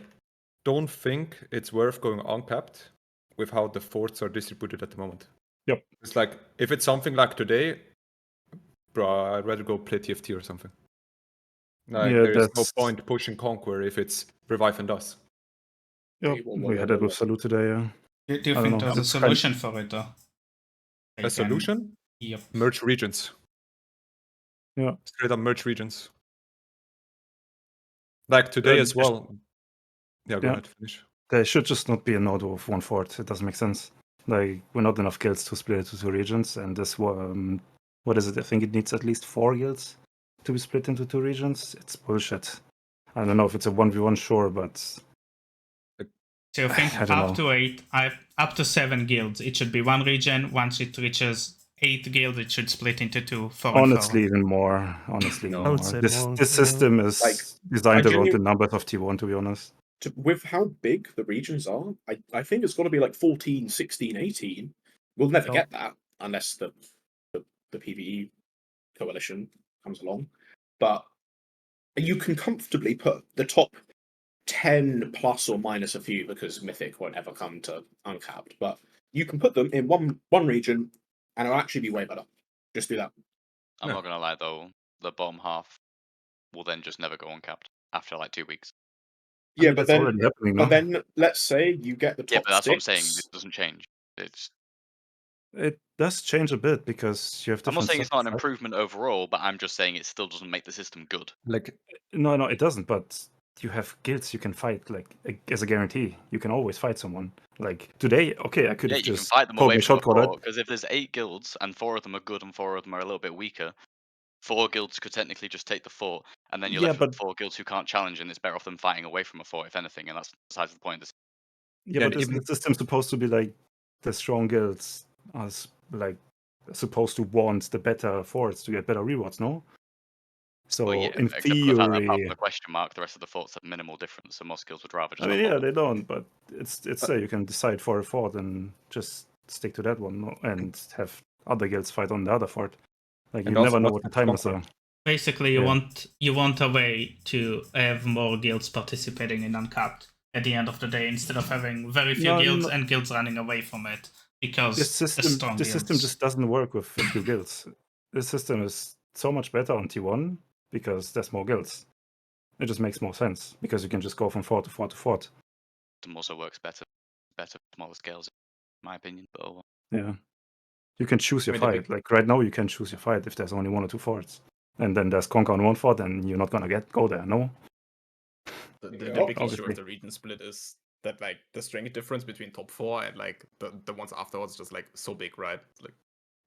don't think it's worth going uncapped with how the forts are distributed at the moment. Yep. It's like, if it's something like today, bro, I'd rather go play TFT or something. Like, Yeah, there is no that's- point pushing Conquer if it's Revive and us. Yep, we had it with Salute today, yeah. Do you I don't think know, there's a it's kind- solution for it, though? A solution? Yep. Merge regions. Yeah. Straight up merge regions. Like today as well. Yeah, go Yeah. ahead, finish. There should just not be a node of one fort. It doesn't make sense. Like, we're not enough guilds to split it into 2 regions, and this what is it? I think it needs at least 4 guilds to be split into 2 regions. It's bullshit. I don't know if it's a 1v1, sure, but So you think I don't up know. to 8, up to 7 guilds, it should be 1 region. Once it reaches 8 guilds, it should split into 2. 4 honestly, even more. Honestly, No. even I would more. say This more, this yeah. system is Like, designed I around the genu- numbers of T1, to be honest. With how big the regions are, I think it's got to be like 14, 16, 18. We'll never No. get that unless the PvE coalition comes along. But you can comfortably put the top 10 plus or minus a few, because Mythic won't ever come to Uncapped, but you can put them in one region and it'll actually be way better. Just do that. I'm No. not gonna lie though, the bottom half will then just never go uncapped after like 2 weeks. Yeah, mean, but that's already happening now. but then let's say you get the top Yeah, but that's what I'm 6. saying. This doesn't change. It's It does change a bit because you have I'm not different saying it's not an stuff. improvement overall, but I'm just saying it still doesn't make the system good. Like, No, it doesn't. But you have guilds you can fight, like, as a guarantee. You can always fight someone. Like today, okay, I could Yeah, have you can just fight them called away me from a shotcaller. fort, because if there's 8 guilds and 4 of them are good and 4 of them are a little bit weaker, 4 guilds could technically just take the fort, and then you're Yeah, left with but 4 guilds who can't challenge, and it's better off them fighting away from a fort, if anything, and that's besides the point. yeah, Yeah, but isn't even- the system supposed to be like the strong guilds are like supposed to want the better forts to get better rewards? No. So Well, yeah, in except for the fact that apart theory, from the question mark, the rest of the forts have minimal difference, so most guilds would rather just I mean, not yeah, bother. they don't. But it's there. You can decide for a fort and just stick to that one, and have other guilds fight on the other fort. Like, And you never also know not what the with timers Conquer. are. Basically, you want a way to have more guilds participating in Uncapped at the end of the day, instead of having very few No, guilds no. and guilds running away from it because This the system, strong this system guilds. just doesn't work with a few guilds. This system is so much better on T1 because there's more guilds. It just makes more sense because you can just go from fort to fort to fort. It also works better smaller scales, in my opinion. But oh well. Yeah, you can choose your I mean, the fight. Like right now, you can choose your fight if there's only 1 or 2 forts, and then there's Conquer on 1 fort, and you're not gonna go there. No. The Yeah, big issue obviously. with the region split is that like the strength difference between top 4 and like the ones afterwards is just like so big, right? Like,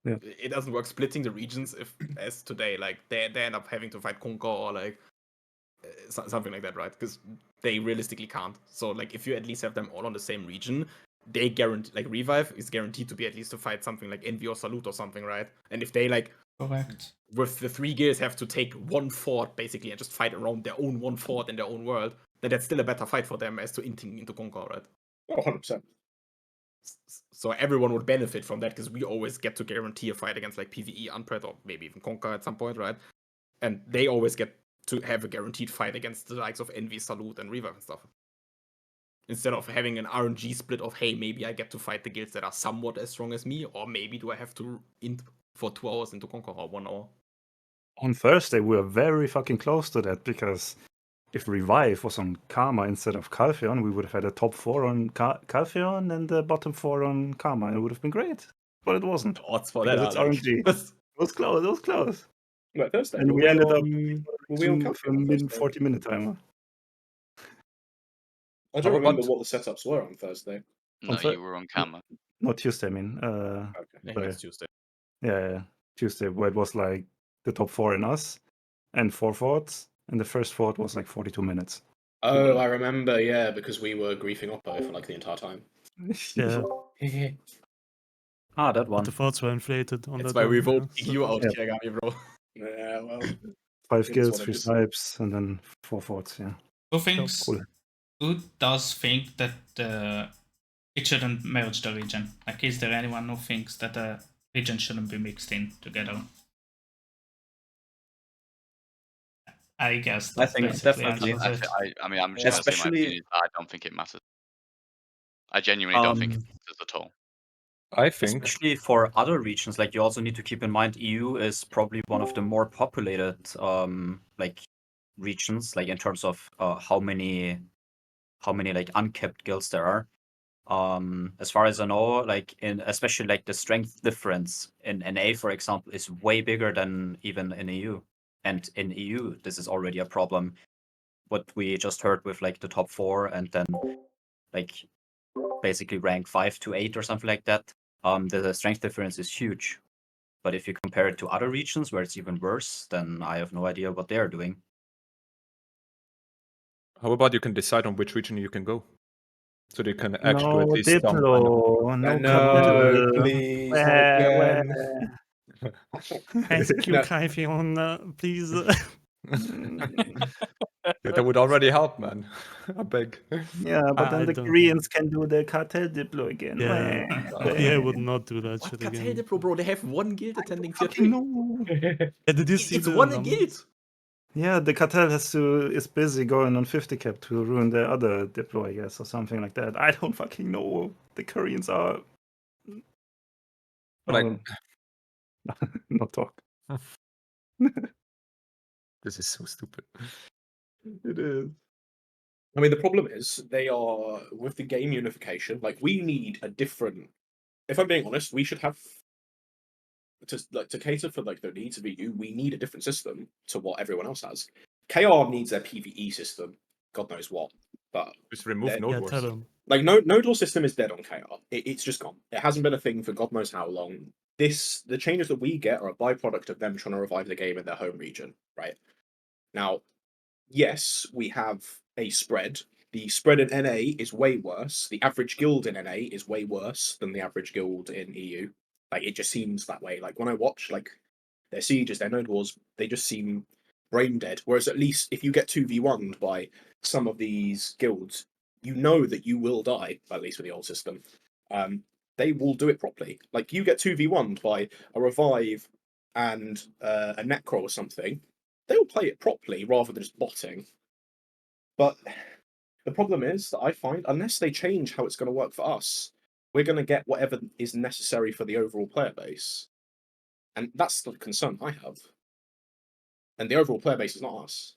Yeah. it doesn't work splitting the regions if as today like they end up having to fight Conquer or like something like that, right? Because they realistically can't. So like if you at least have them all on the same region, they guarantee like Revive is guaranteed to be at least to fight something like Envy or Salute or something, right? And if they like Correct. with the 3 guilds have to take 1 fort basically and just fight around their own 1 fort in their own world, then that's still a better fight for them as to into Conquer, right? Oh, 100%. So everyone would benefit from that because we always get to guarantee a fight against like PvE, Unpred, or maybe even Conquer at some point, right? And they always get to have a guaranteed fight against the likes of Envy, Salute, and Revive and stuff. Instead of having an RNG split of, hey, maybe I get to fight the guilds that are somewhat as strong as me, or maybe do I have to for 2 hours into Conqueror or 1 hour? On Thursday, we were very fucking close to that because if Revive was on Karma instead of Calpheon, we would have had a top 4 on Calpheon and the bottom 4 on Karma. It would have been great, but it wasn't. The odds for Because that it's are like, RNG. It was close. It was close. Right, Thursday. And were we ended on- up were we on with a Calpheon on min Thursday? 40-minute timer. I don't How remember about- what the setups were on Thursday. No, Thur- you were on camera. Not Tuesday, I mean. Okay. I think Sorry. it's Tuesday. Yeah, Tuesday, where it was like the top 4 in us and 4 forts, and the first fort was like 42 minutes. Oh, I remember, yeah, because we were griefing Oppo for like the entire time. Yeah, Ah, that but one. the thoughts were inflated on That's that why one. we yeah, vote so- you out, Yeah. Kirigami, bro. Yeah, well, 5 It's guilds, what it 3 is. snipes, and then 4 forts, yeah. Who thinks? Cool. Who does think that it shouldn't merge the region? Like, is there anyone who thinks that the region shouldn't be mixed in together? I guess I that's think basically definitely. answers it. I mean, I'm just gonna say my Especially- opinion. I don't think it matters. I genuinely don't think it matters at all. I think Especially for other regions, like you also need to keep in mind, EU is probably one of the more populated like regions, like in terms of how many like unkept guilds there are. As far as I know, like in especially like the strength difference in NA, for example, is way bigger than even in EU. And in EU, this is already a problem. What we just heard with like the top 4 and then like basically rank 5 to 8 or something like that. The strength difference is huge. But if you compare it to other regions where it's even worse, then I have no idea what they're doing. how about you can decide on which region you can go, so they can actually No, at least dump. Diplo, no, no, Capitol. please, not Where? again. Ask you, No. Kaifion, please. That would already help, man. I beg. Yeah, but I then the don't Koreans can do the cartel Diplo again. Yeah. Where? I would not do that What shit Cartel again. Diplo, bro? They have 1 guild attending tier Fucking 3. no. Yeah, did you see It's the 1 a numbers? guild. Yeah, the cartel is busy going on 50 cap to ruin the other Diplo, I guess, or something like that. I don't fucking know. The Koreans are. But Oh, not talk. This is so stupid. It is. I mean, the problem is they are with the game unification. Like, we need a different. If I'm being honest, we should have to cater for like the needs of EU. We need a different system to what everyone else has. KR needs their PVE system. God knows what, but Just remove Yeah, Node Yeah, Wars. tell them. like Node War system is dead on KR. It's just gone. It hasn't been a thing for God knows how long. The changes that we get are a byproduct of them trying to revive the game in their home region, right? Now, yes, we have a spread. The spread in NA is way worse. The average guild in NA is way worse than the average guild in EU. Like, it just seems that way. Like, when I watch like their sieges, their Node Wars, they just seem brain dead. Whereas at least if you get 2v1'd by some of these guilds, you know that you will die, at least with the old system. They will do it properly. Like, you get 2v1'd by a Revive and a Necro or something, they'll play it properly rather than just botting. But the problem is that I find, unless they change how it's going to work for us, we're going to get whatever is necessary for the overall player base. And that's the concern I have. And the overall player base is not us.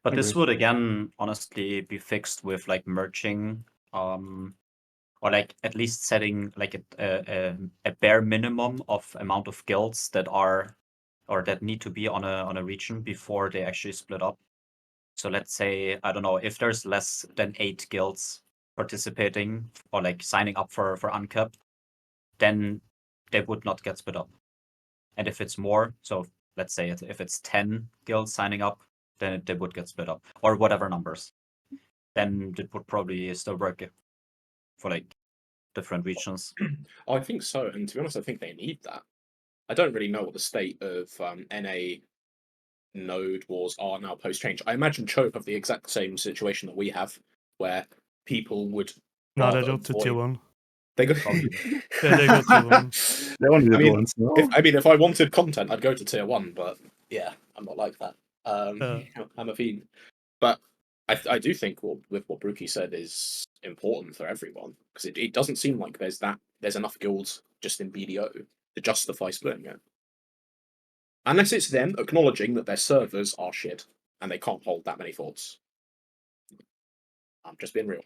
But this Agree. would again honestly be fixed with like merging, or like at least setting like a bare minimum of amount of guilds that are or that need to be on a region before they actually split up. So let's say, I don't know, if there's less than 8 guilds participating or like signing up for uncapped, then they would not get split up. And if it's more, so let's say if it's 10 guilds signing up, then they would get split up, or whatever numbers. Then it would probably still work for like different regions. I think so, and to be honest, I think they need that. I don't really know what the state of NA Node Wars are now post change. I imagine Chope have the exact same situation that we have, where people would No, rather they're up to tier avoid- 1. They go. Probably. Yeah, they go tier 1. They only I did mean, once, no? if I wanted content, I'd go to tier 1, but yeah, I'm not like that. I'm a fiend. But I do think with what Brookie said is important for everyone, because it doesn't seem like there's enough guilds just in BDO to justify splitting it. Unless it's them acknowledging that their servers are shit and they can't hold that many thoughts. I'm just being real.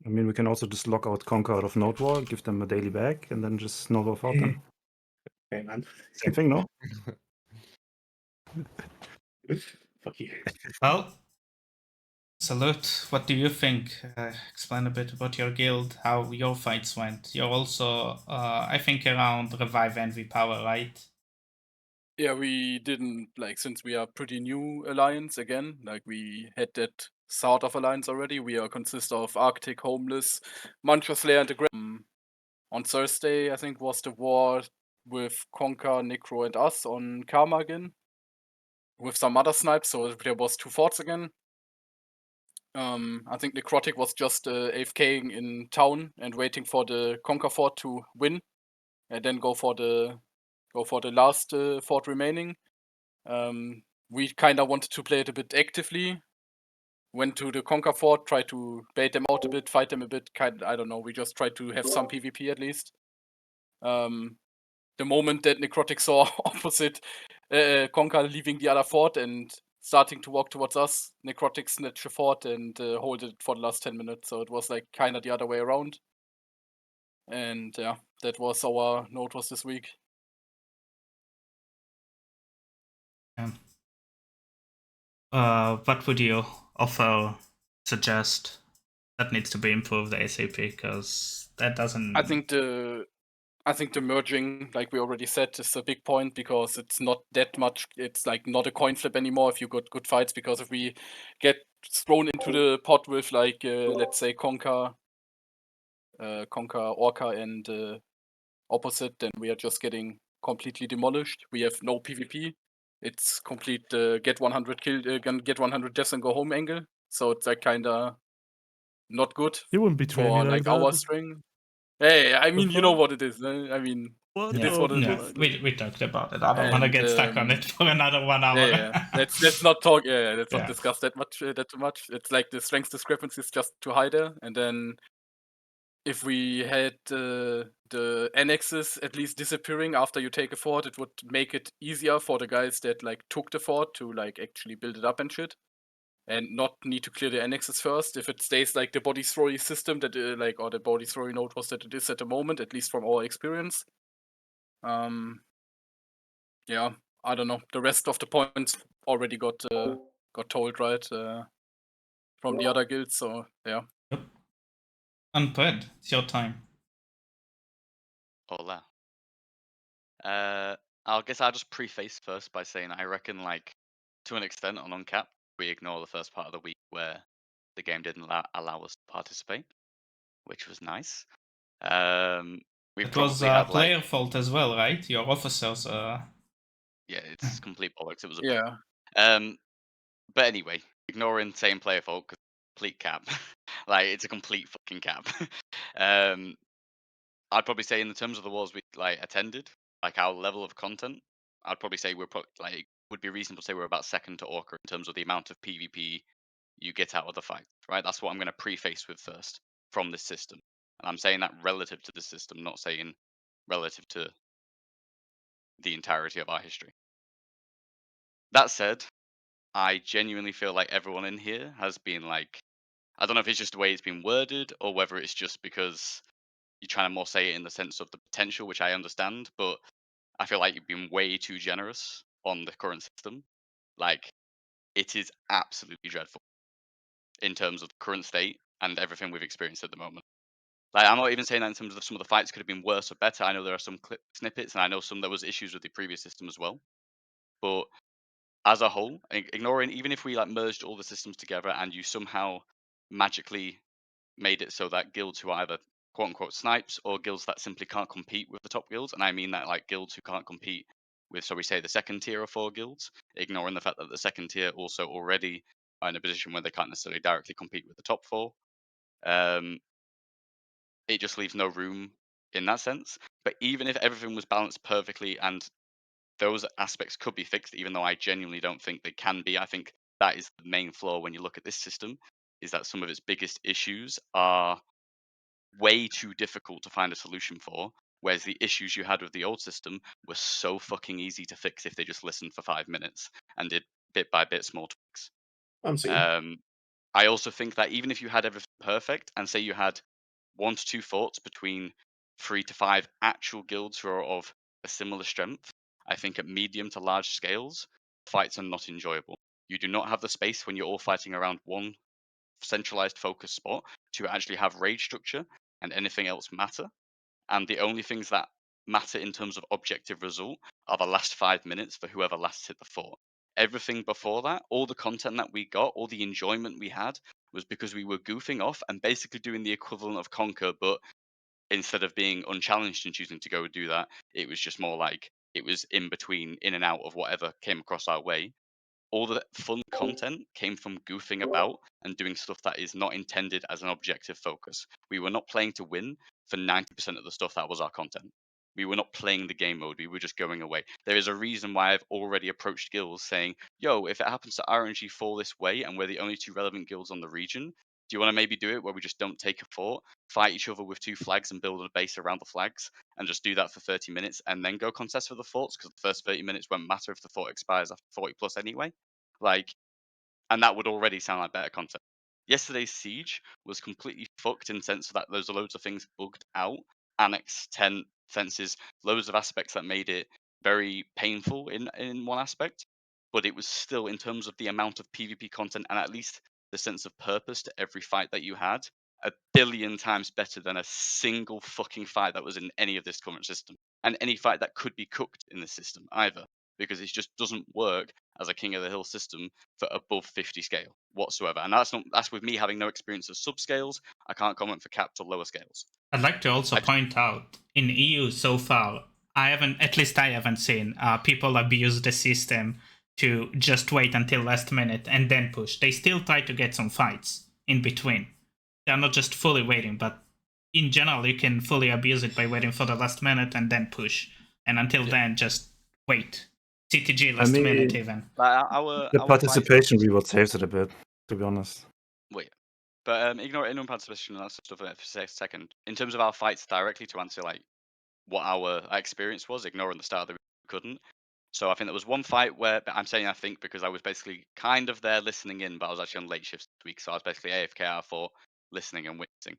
I mean, we can also just lock out Conquer out of Node Wall, give them a daily bag, and then just Node Wall out them. Okay, man. Same thing, no? Fuck you. Well, Salute, what do you think? Explain a bit about your guild, how your fights went. You're also, I think, around Revive Envy Power, right? Yeah, we didn't since we are pretty new alliance again. We had that sort of alliance already. We are consist of Arctic, Homeless, Mantra Slayer, and the Grand. On Thursday, I think, was the war with Conker, Necro, and us on Karma again, with some other snipes. So there was 2 forts again. I think Necrotic was just AFKing in town and waiting for the Conker fort to win, and then go for the last fort remaining. We kind of wanted to play it a bit actively. Went to the Conker fort, tried to bait them out a bit, fight them a bit. I don't know. We just tried to have some PvP at least. The moment that Necrotic saw opposite Conker leaving the other fort and starting to walk towards us, Necrotic snatched the fort and hold it for the last 10 minutes. So it was kind of the other way around. And yeah, that was our note was this week. What would you suggest that needs to be improved ASAP? Because that doesn't. I think the merging, like we already said, is a big point because it's not that much. It's not a coin flip anymore if you got good fights. Because if we get thrown into the pot with let's say Conker, Orca, and opposite, then we are just getting completely demolished. We have no PvP. It's complete get 100 kill, get 100 deaths and go home angle. So it's kind of not good You wouldn't betray for me like our that. string. Hey, I mean, you know what it is. I mean, What it the is what it Yeah, is. we talked about it. I don't want to get stuck on it for another 1 hour. Yeah. Let's not talk. Yeah, let's Yeah. not discuss that too much. It's like the strength discrepancy is just too high there. And then if we had the annexes at least disappearing after you take a fort, it would make it easier for the guys that took the fort to actually build it up and shit, and not need to clear the annexes first. If it stays like the body story system that or the body story node was that it is at the moment, at least from our experience. Yeah, I don't know. The rest of the points already got told, right, from the other guilds. So yeah. Yep. Unpred, it's your time. Hola. I guess I'll just preface first by saying I reckon, to an extent on Uncap, we ignore the first part of the week where the game didn't allow us to participate, which was nice. We It was probably had player fault as well, right? Your officers. yeah, it's complete bollocks. It was a Yeah. But anyway, ignoring same player fault, 'cause complete cap. It's a complete fucking cap. I'd probably say in the terms of the wars we attended, our level of content, I'd probably say we're would be reasonable to say we're about second to Orca in terms of the amount of PvP you get out of the fight. Right, that's what I'm going to preface with first from this system, and I'm saying that relative to the system, not saying relative to the entirety of our history. That said, I genuinely feel like everyone in here has been I don't know if it's just the way it's been worded or whether it's just because you're trying to more say it in the sense of the potential, which I understand, but I feel like you've been way too generous on the current system. It is absolutely dreadful in terms of the current state and everything we've experienced at the moment. I'm not even saying that in terms of some of the fights could have been worse or better. I know there are some snippets, and I know there was issues with the previous system as well. But as a whole, ignoring even if we merged all the systems together and you somehow magically made it so that guilds who are either quote unquote snipes or guilds that simply can't compete with the top guilds, and I mean that guilds who can't compete with, so we say, the second tier of 4 guilds, ignoring the fact that the second tier also already are in a position where they can't necessarily directly compete with the top 4. it just leaves no room in that sense. But even if everything was balanced perfectly and those aspects could be fixed, even though I genuinely don't think they can be, I think that is the main flaw when you look at this system, is that some of its biggest issues are way too difficult to find a solution for, whereas the issues you had with the old system were so fucking easy to fix if they just listened for 5 minutes and did bit by bit small tweaks. I'm seeing. I also think that even if you had everything perfect, and say you had 1 to 2 forts between 3 to 5 actual guilds who are of a similar strength, I think at medium to large scales, fights are not enjoyable. You do not have the space when you're all fighting around one centralized focus spot to actually have raid structure and anything else matter. And the only things that matter in terms of objective result are the last 5 minutes for whoever last hit the fort. Everything before that, all the content that we got, all the enjoyment we had, was because we were goofing off and basically doing the equivalent of Conquer, but instead of being unchallenged and choosing to go do that, it was just more like it was in between, in and out of whatever came across our way. All the fun content came from goofing about and doing stuff that is not intended as an objective focus. We were not playing to win for 90% of the stuff that was our content. We were not playing the game mode, we were just going away. There is a reason why I've already approached guilds saying, yo, if it happens to RNG fall this way and we're the only 2 relevant guilds on the region, do you want to maybe do it where we just don't take a fort, fight each other with 2 flags and build a base around the flags, and just do that for 30 minutes and then go contest for the forts? Because the first 30 minutes won't matter if the fort expires after 40 plus anyway. Like, and that would already sound like better content. Yesterday's siege was completely fucked in the sense that there's loads of things bugged out, annex, tent, fences, loads of aspects that made it very painful in one aspect. But it was still, in terms of the amount of PvP content and at least the sense of purpose to every fight that you had, a billion times better than a single fucking fight that was in any of this current system, and any fight that could be cooked in this system either, because it just doesn't work as a King of the Hill system for above 50 scale whatsoever. And that's with me having no experience of subscales. I can't comment for capped or lower scales. I'd like to also point out, in EU so far, I haven't seen people abuse the system to just wait until last minute and then push. They still try to get some fights in between. They're not just fully waiting, but in general, you can fully abuse it by waiting for the last minute and then push. And until then, just wait. CTG last minute even. The participation reward saves it a bit, to be honest. Wait, but ignore participation and that stuff for a second. In terms of our fights directly, to answer like what our experience was, ignoring the start that we couldn't. So I think there was one fight where, but I'm saying I think because I was basically kind of there listening in, but I was actually on late shifts this week, so I was basically AFK for listening and witnessing.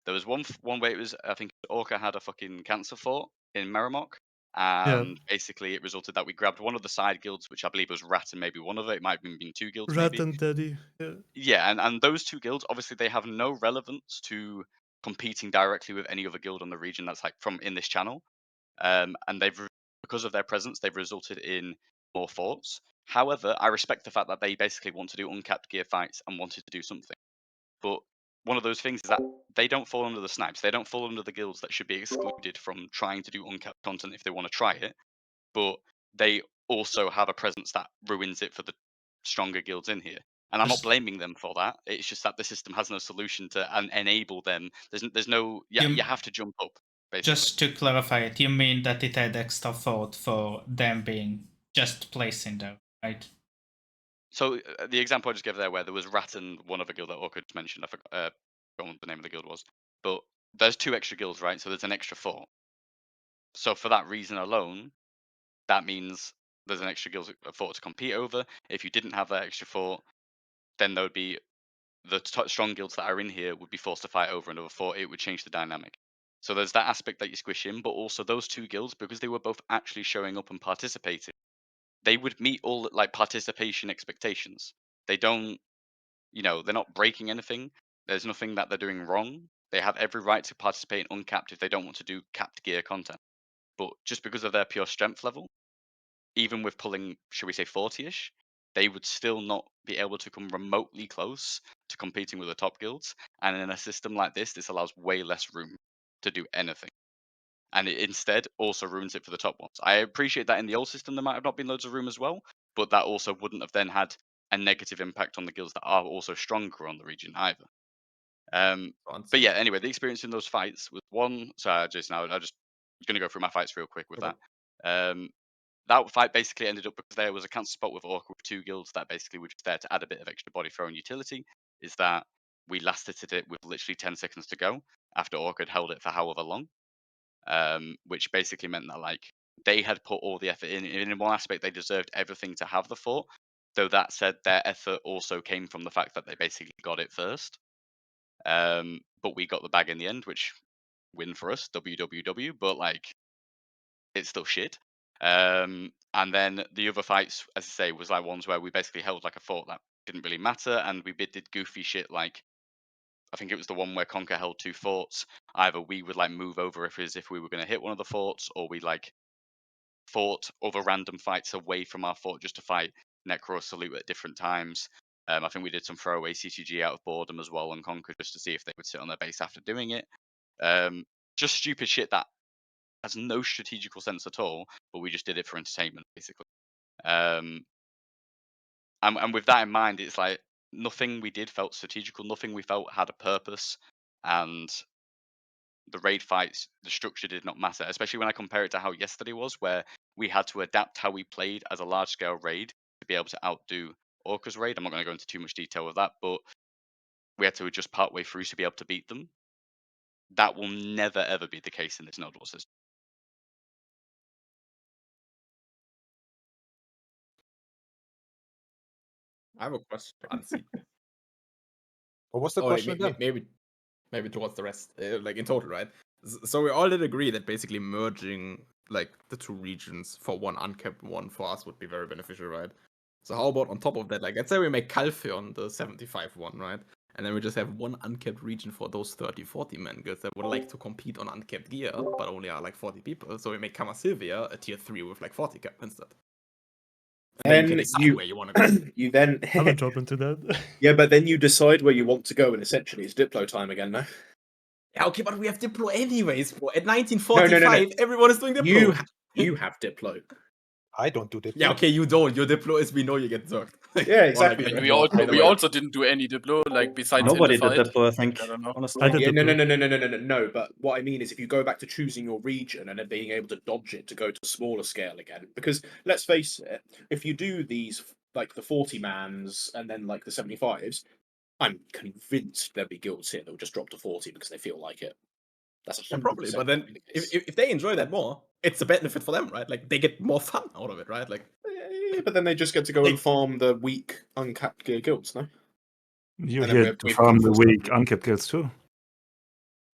There was one way it was, I think Orca had a fucking cancer fort in Merrimock, and basically it resulted that we grabbed one of the side guilds, which I believe was Rat and maybe one of it. It might have been 2 guilds. Rat maybe. and Daddy. Yeah, and those 2 guilds, obviously they have no relevance to competing directly with any other guild on the region that's like from in this channel. And because of their presence, they've resulted in more forts. However, I respect the fact that they basically want to do uncapped gear fights and wanted to do something. But one of those things is that they don't fall under the snipes. They don't fall under the guilds that should be excluded from trying to do uncapped content if they want to try it. But they also have a presence that ruins it for the stronger guilds in here. And I'm not blaming them for that. It's just that the system has no solution to enable them. There's no. Yeah, you have to jump up. Basically. Just to clarify it, you mean that it had extra thought for them being just placing there, right? So the example I just gave there, where there was Rat and one other guild that Orca just mentioned, I forgot what the name of the guild was, but there's 2 extra guilds, right? So there's an extra fort. So for that reason alone, that means there's an extra fort to compete over. If you didn't have that extra fort, then there would be the strong guilds that are in here would be forced to fight over another fort. It would change the dynamic. So there's that aspect that you squish in, but also those 2 guilds, because they were both actually showing up and participating, they would meet all like participation expectations. They don't, they're not breaking anything. There's nothing that they're doing wrong. They have every right to participate in uncapped if they don't want to do capped gear content. But just because of their pure strength level, even with pulling, should we say 40-ish, they would still not be able to come remotely close to competing with the top guilds. And in a system like this allows way less room to do anything. And it instead also ruins it for the top ones. I appreciate that in the old system there might have not been loads of room as well, but that also wouldn't have then had a negative impact on the guilds that are also stronger on the region either. But yeah, anyway, the experience in those fights was one. Sorry, Jason, I just going to go through my fights real quick with Okay. that. That fight basically ended up because there was a cancel spot with Orca with 2 guilds that basically were just there to add a bit of extra body throw and utility. Is that we last hitted it with literally 10 seconds to go after Orca had held it for however long, which basically meant that like they had put all the effort in. In one aspect, they deserved everything to have the fort. Though that said, their effort also came from the fact that they basically got it first. But we got the bag in the end, which win for us, WWW. But like, it's still shit. And then the other fights, as I say, was like ones where we basically held like a fort that didn't really matter, and we did goofy shit like I think it was the one where Conquer held 2 forts. Either we would like move over if we were going to hit one of the forts, or we like fought other random fights away from our fort just to fight Necro or Salute at different times. I think we did some throwaway CCG out of boredom as well on Conquer just to see if they would sit on their base after doing it. Just stupid shit that has no strategical sense at all, but we just did it for entertainment, basically. And with that in mind, it's like nothing we did felt strategical, nothing we felt had a purpose, and the raid fights, the structure did not matter, especially when I compare it to how yesterday was, where we had to adapt how we played as a large scale raid to be able to outdo Orca's raid. I'm not going to go into too much detail with that, but we had to adjust partway through to be able to beat them. That will never ever be the case in this Node War system. I have a question for Ansi. What was the Oh, question again? maybe towards the rest, like in total, right? So we all did agree that basically merging like the 2 regions for one uncapped one for us would be very beneficial, right? So how about on top of that, like let's say we make Calpheon the 75 one, right? And then we just have one uncapped region for those 30-40 man guilds that would like to compete on uncapped gear, but only are like 40 people. So we make Kama Sylvia a tier 3 with like 40 cap instead. And then you can decide where you want to go. You then I would drop into that. yeah, but then you decide where you want to go, and essentially it's Diplo time again, no? Yeah, okay, but we have Diplo anyways, bro. At 1945, everyone is doing Diplo. You have Diplo. I don't do Diplo. Yeah, okay, you don't. Your Diplo is we know you get zerked. Yeah, exactly. And right. we Well, also either we way. also didn't do any Diplo like besides Nobody in the did fight. Diplo, I think. I don't know. Honestly. I did Yeah, Diplo. no. But what I mean is, if you go back to choosing your region and then being able to dodge it to go to a smaller scale again, because let's face it, if you do these like the 40 mans and then like the 75s, I'm convinced there'll be guilds here that will just drop to 40 because they feel like it. That's 100% Probably, but then the case. if they enjoy that more, it's a benefit for them, right? Like they get more fun out of it, right? Like, Yeah, but then they just get to go and farm the weak uncapped guilds, no? You're And then here to we've farm the conquered weak uncapped guilds too.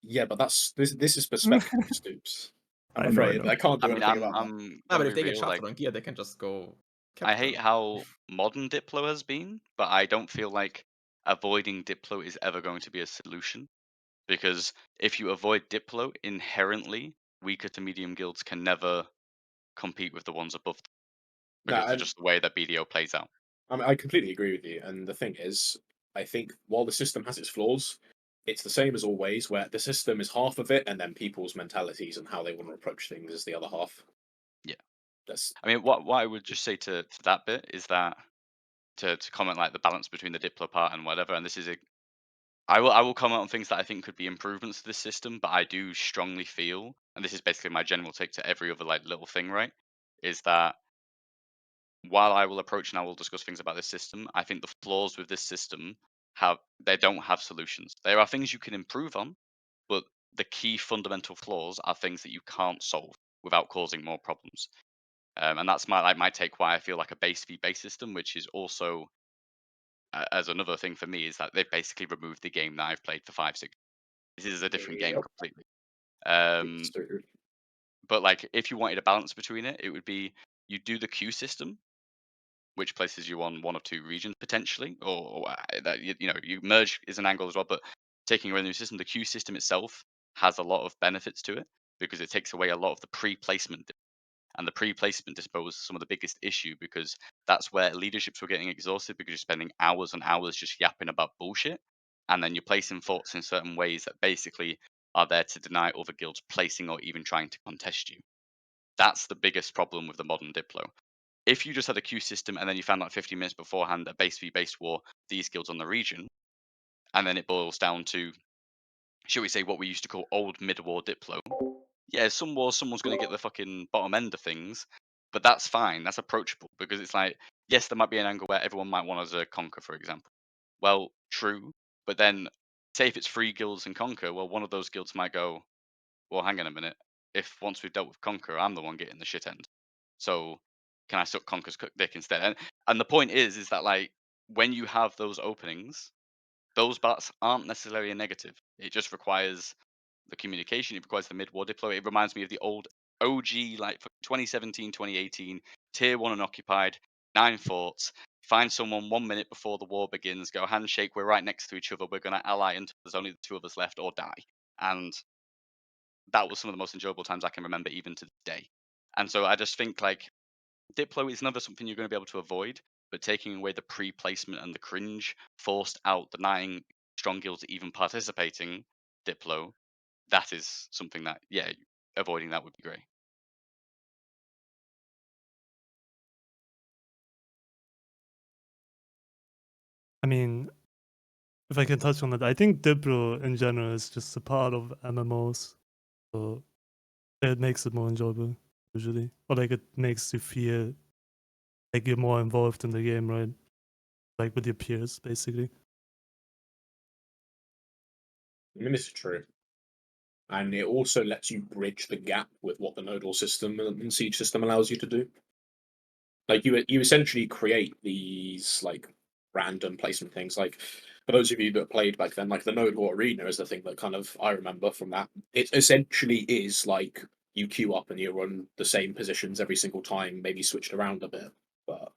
Yeah, but this is perspective, Stoops. I'm I know, I afraid know. I can't do I mean, anything about that. I'm nah, gonna but if be they get real, shafted like, on gear, they can just go. I hate capture. how modern Diplo has been, but I don't feel like avoiding Diplo is ever going to be a solution. Because if you avoid Diplo, inherently, weaker to medium guilds can never compete with the ones above them. Because of just the way that BDO plays out. I mean, I completely agree with you. And the thing is, I think while the system has its flaws, it's the same as always, where the system is half of it, and then people's mentalities and how they want to approach things is the other half. Yeah. That's I mean, what I would just say to that bit is that to comment like the balance between the Diplo part and whatever, and this is I will comment on things that I think could be improvements to this system, but I do strongly feel, and this is basically my general take to every other like little thing, right? Is that while I will approach and I will discuss things about this system, I think the flaws with this system they don't have solutions. There are things you can improve on, but the key fundamental flaws are things that you can't solve without causing more problems. And that's my take why I feel like a base v base system, which is also as another thing for me is that they've basically removed the game that I've played for 5-6. This is a different game completely. But like if you wanted a balance between it, it would be you do the queue system, which places you on one of 2 regions potentially, or that you know you merge is an angle as well. But taking away the new system, the queue system itself has a lot of benefits to it because it takes away a lot of the pre-placement. And the pre-placement dispo was some of the biggest issue because that's where leaderships were getting exhausted because you're spending hours and hours just yapping about bullshit. And then you're placing forts in certain ways that basically are there to deny other guilds placing or even trying to contest you. That's the biggest problem with the modern Diplo. If you just had a queue system and then you found out 50 minutes beforehand a base v base war, these guilds on the region, and then it boils down to shall we say, what we used to call old mid-war Diplo. Yeah, some wars, someone's going to get the fucking bottom end of things, but that's fine. That's approachable because it's like, yes, there might be an angle where everyone might want us to conquer, for example. Well, true, but then say if it's 3 guilds and conquer, well, one of those guilds might go, well, hang on a minute. If once we've dealt with conquer, I'm the one getting the shit end. So can I suck conquer's dick instead? And the point is that like when you have those openings, those bats aren't necessarily a negative. It just requires the communication. It requires the mid-war deploy. It reminds me of the old OG, like 2017, 2018, tier 1 unoccupied, 9 forts. Find someone 1 minute before the war begins, go handshake, we're right next to each other, we're going to ally until there's only the 2 of us left or die. And that was some of the most enjoyable times I can remember even to this day. And so I just think like Diplo is never something you're going to be able to avoid, but taking away the pre-placement and the cringe, forced out, denying strong guilds even participating Diplo, that is something that, yeah, avoiding that would be great. I mean, if I can touch on that, I think Diplo in general is just a part of MMOs, so it makes it more enjoyable usually, or like it makes you feel like you're more involved in the game, right? Like with your peers, basically. I mean, this is true. And it also lets you bridge the gap with what the nodal system and siege system allows you to do. Like you essentially create these like random placement things. Like for those of you that played back then, like the Node War Arena is the thing that kind of I remember from that. It essentially is like you queue up and you run the same positions every single time, maybe switched around a bit. But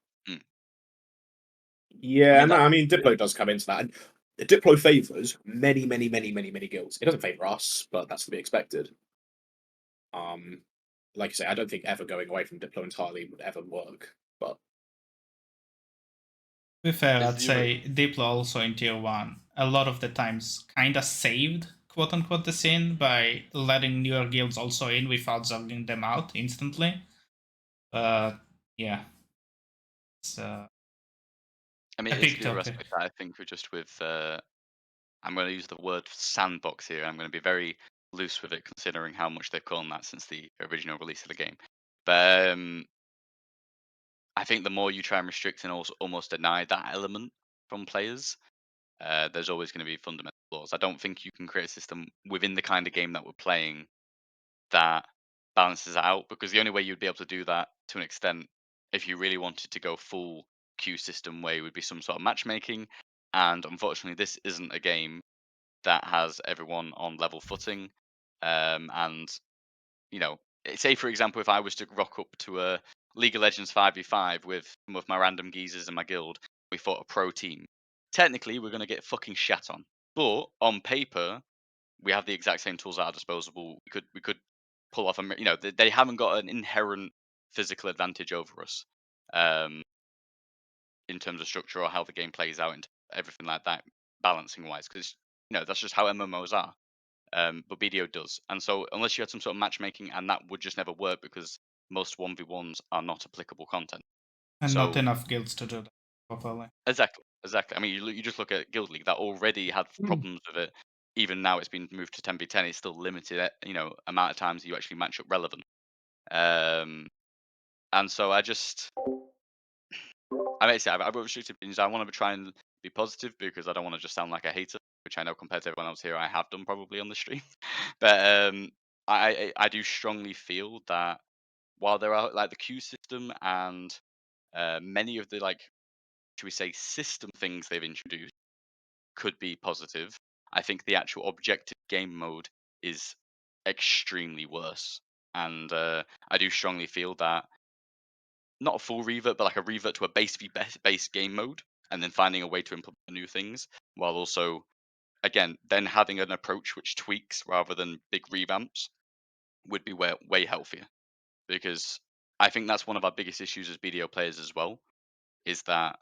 yeah, I mean Diplo does come into that. And Diplo favors many guilds. It doesn't favor us, but that's to be expected. Like I say, I don't think ever going away from Diplo entirely would ever work. But to be fair, I'd say Diplo also in tier 1 a lot of the times kind of saved quote unquote the scene by letting newer guilds also in without zogging them out instantly. But yeah, it's I mean, it's the recipe that I think we're just with. I'm going to use the word sandbox here. I'm going to be very loose with it, considering how much they've called that since the original release of the game. But I think the more you try and restrict and also almost deny that element from players, there's always going to be fundamental flaws. I don't think you can create a system within the kind of game that we're playing that balances it out, because the only way you'd be able to do that to an extent, if you really wanted to go full queue system way, would be some sort of matchmaking. And unfortunately, this isn't a game that has everyone on level footing. And you know, say for example, if I was to rock up to a League of Legends 5v5 with some of my random geezers in my guild, we fought a pro team. Technically, we're going to get fucking shat on. But on paper, we have the exact same tools at our disposal. We could pull off a, you know, they haven't got an inherent physical advantage over us, in terms of structure or how the game plays out and everything like that, balancing wise, because you know that's just how MMOs are. But BDO does, and so unless you had some sort of matchmaking, and that would just never work because most 1v1s are not applicable content. And not enough guilds to do that properly. Exactly. I mean, you just look at Guild League that already had problems with it. Even now, it's been moved to 10v10. It's still limited, you know, amount of times you actually match up relevant. And so I mean, I've got restricted opinions. I want to try and be positive because I don't want to just sound like a hater, which I know compared to everyone else here, I have done probably on the stream. But I do strongly feel that while there are like the queue system and many of the like, should we say, system things they've introduced could be positive, I think the actual objective game mode is extremely worse. And I do strongly feel that not a full revert, but like a revert to a base game mode, and then finding a way to implement new things, while also, again, then having an approach which tweaks rather than big revamps, would be way healthier. Because I think that's one of our biggest issues as BDO players as well, is that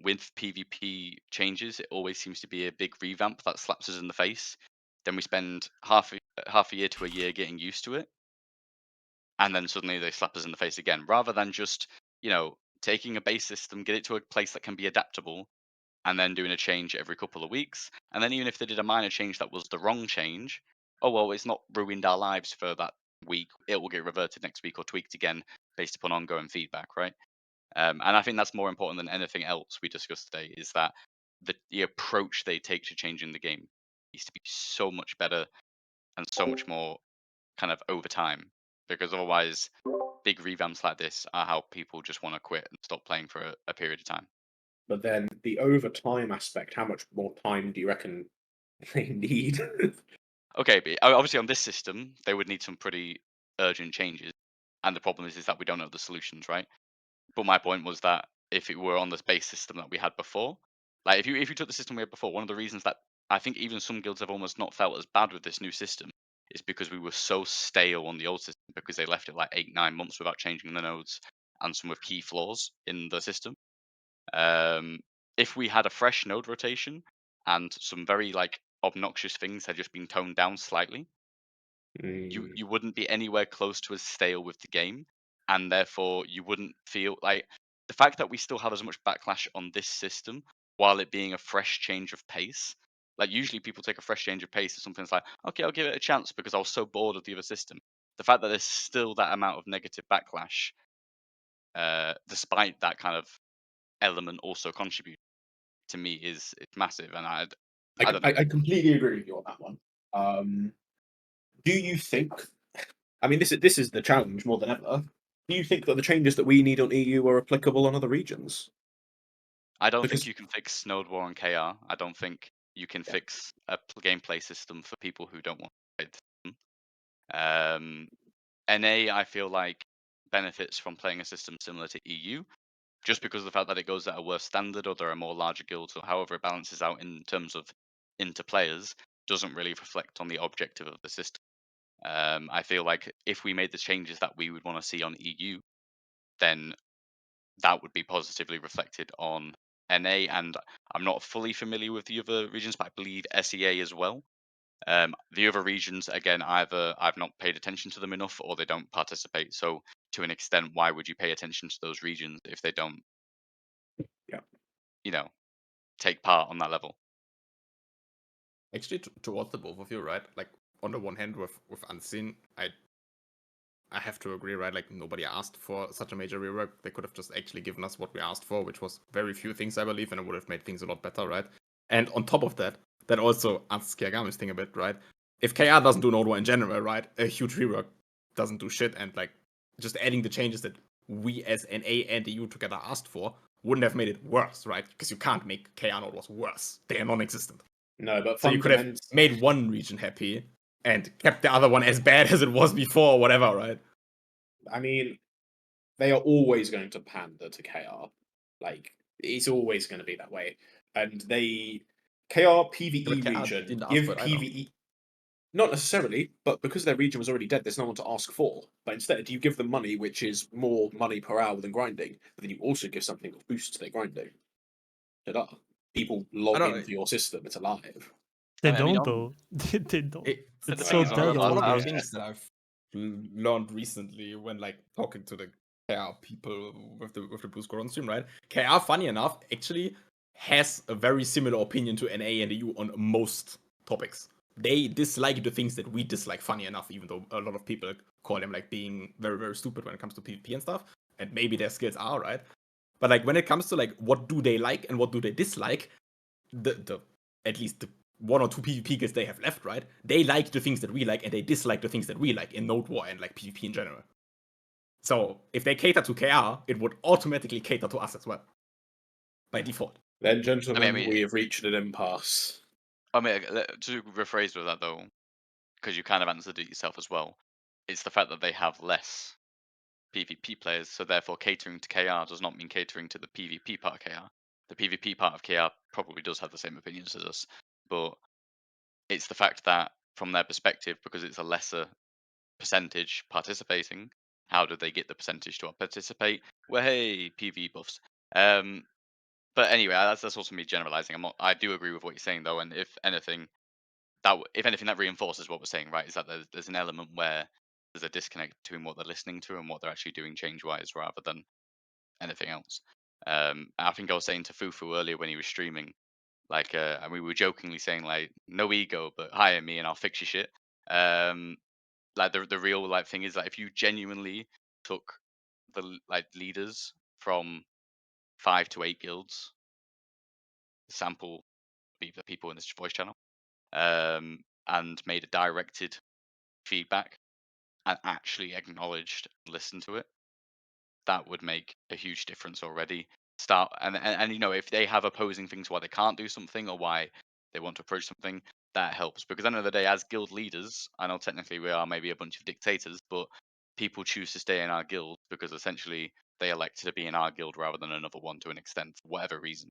with PvP changes, it always seems to be a big revamp that slaps us in the face. Then we spend half a year to a year getting used to it, and then suddenly they slap us in the face again. Rather than just, you know, taking a base system, get it to a place that can be adaptable, and then doing a change every couple of weeks. And then even if they did a minor change that was the wrong change, oh well, it's not ruined our lives for that week. It will get reverted next week or tweaked again based upon ongoing feedback, right? And I think that's more important than anything else we discussed today, is that the approach they take to changing the game needs to be so much better and so much more kind of over time, because otherwise big revamps like this are how people just want to quit and stop playing for a period of time. But then the overtime aspect, how much more time do you reckon they need? Okay, but obviously on this system they would need some pretty urgent changes, and the problem is that we don't know the solutions, right? But my point was that if it were on the base system that we had before, like if you took the system we had before, one of the reasons that I think even some guilds have almost not felt as bad with this new system is because we were so stale on the old system, because they left it like 8-9 months without changing the nodes and some with key flaws in the system. If we had a fresh node rotation and some very like obnoxious things had just been toned down slightly, you wouldn't be anywhere close to as stale with the game, and therefore you wouldn't feel like the fact that we still have as much backlash on this system while it being a fresh change of pace. Like usually people take a fresh change of pace as something that's like, okay, I'll give it a chance because I was so bored of the other system. The fact that there's still that amount of negative backlash, despite that kind of element also contribute, to me is it's massive, and I don't know. I completely agree with you on that one. Do you think? I mean, this is the challenge more than ever. Do you think that the changes that we need on EU are applicable on other regions? I don't Because- think you can fix Node War on KR. I don't think you can fix a gameplay system for people who don't want to play the system. NA, I feel like, benefits from playing a system similar to EU, just because of the fact that it goes at a worse standard, or there are more larger guilds, or however it balances out in terms of interplayers, doesn't really reflect on the objective of the system. I feel like if we made the changes that we would want to see on EU, then that would be positively reflected on NA, and I'm not fully familiar with the other regions, but I believe SEA as well. The other regions, again, either I've not paid attention to them enough or they don't participate. So, to an extent, why would you pay attention to those regions if they don't, take part on that level? Actually, towards the both of you, right? Like on the one hand, with Unseen, I have to agree, right? Like nobody asked for such a major rework. They could have just actually given us what we asked for, which was very few things, I believe, and it would have made things a lot better, right? And on top of that, that also answers Kiagami's thing a bit, right? If KR doesn't do Node War in general, right, a huge rework doesn't do shit, and like just adding the changes that we as NA and EU together asked for wouldn't have made it worse, right? Because you can't make KR Node Wars worse. They are non-existent. No, but So you could have made one region happy and kept the other one as bad as it was before, or whatever, right? I mean, they are always going to pander to KR. Like, it's always going to be that way. And KR PvE But KR region, didn't ask give for it either. PvE. Not necessarily, but because their region was already dead, there's no one to ask for. But instead, you give them money, which is more money per hour than grinding. But then you also give something that boosts their grinding. Ta-da. People log know, into your system, it's alive. They I mean, don't though. They don't. It's It's thing so is, dead on one of the already. things that I've learned recently when like talking to the KR people with the Blue Squad on stream, right? KR, funny enough, actually has a very similar opinion to NA and EU on most topics. They dislike the things that we dislike, funny enough, even though a lot of people call them like being very, very stupid when it comes to PvP and stuff. And maybe their skills are, right? But like when it comes to like what do they like and what do they dislike, the at least the one or two PvP guilds they have left, right? They like the things that we like and they dislike the things that we like in Node War and like PvP in general. So if they cater to KR, it would automatically cater to us as well. By default. Then, gentlemen, mean- we have reached an impasse. I mean, to rephrase with that though, because you kind of answered it yourself as well, it's the fact that they have less PvP players, so therefore catering to KR does not mean catering to the PvP part of KR. The PvP part of KR probably does have the same opinions as us, but it's the fact that from their perspective, because it's a lesser percentage participating, how do they get the percentage to participate? Well, hey, PvE buffs. But anyway, that's also me generalizing. I do agree with what you're saying though, and if anything, that reinforces what we're saying, right? Is that there's an element where there's a disconnect between what they're listening to and what they're actually doing change-wise, rather than anything else. I think I was saying to Fufu earlier when he was streaming, like, and we were jokingly saying like, no ego, but hire me and I'll fix your shit. Like the real like thing is like if you genuinely took the like leaders from 5 to 8 guilds, sample the people in this voice channel, and made a directed feedback and actually acknowledged, listened to it, that would make a huge difference already. Start and you know if they have opposing things why they can't do something or why they want to approach something, that helps because at the end of the day, as guild leaders, I know technically we are maybe a bunch of dictators, but people choose to stay in our guild because essentially they elected to be in our guild rather than another one to an extent for whatever reason.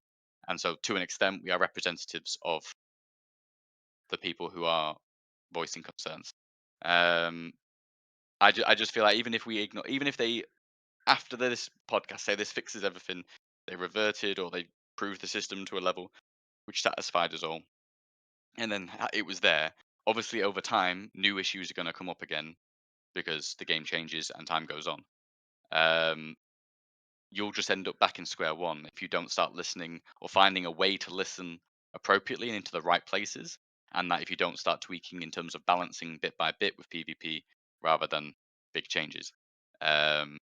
And so to an extent, we are representatives of the people who are voicing concerns. I just feel like even if we ignore, even if they after this podcast say this fixes everything, they reverted or they proved the system to a level which satisfied us all, and then it was there. Obviously, over time, new issues are going to come up again because the game changes and time goes on. You'll just end up back in square one if you don't start listening or finding a way to listen appropriately and into the right places, and that if you don't start tweaking in terms of balancing bit by bit with PvP rather than big changes. And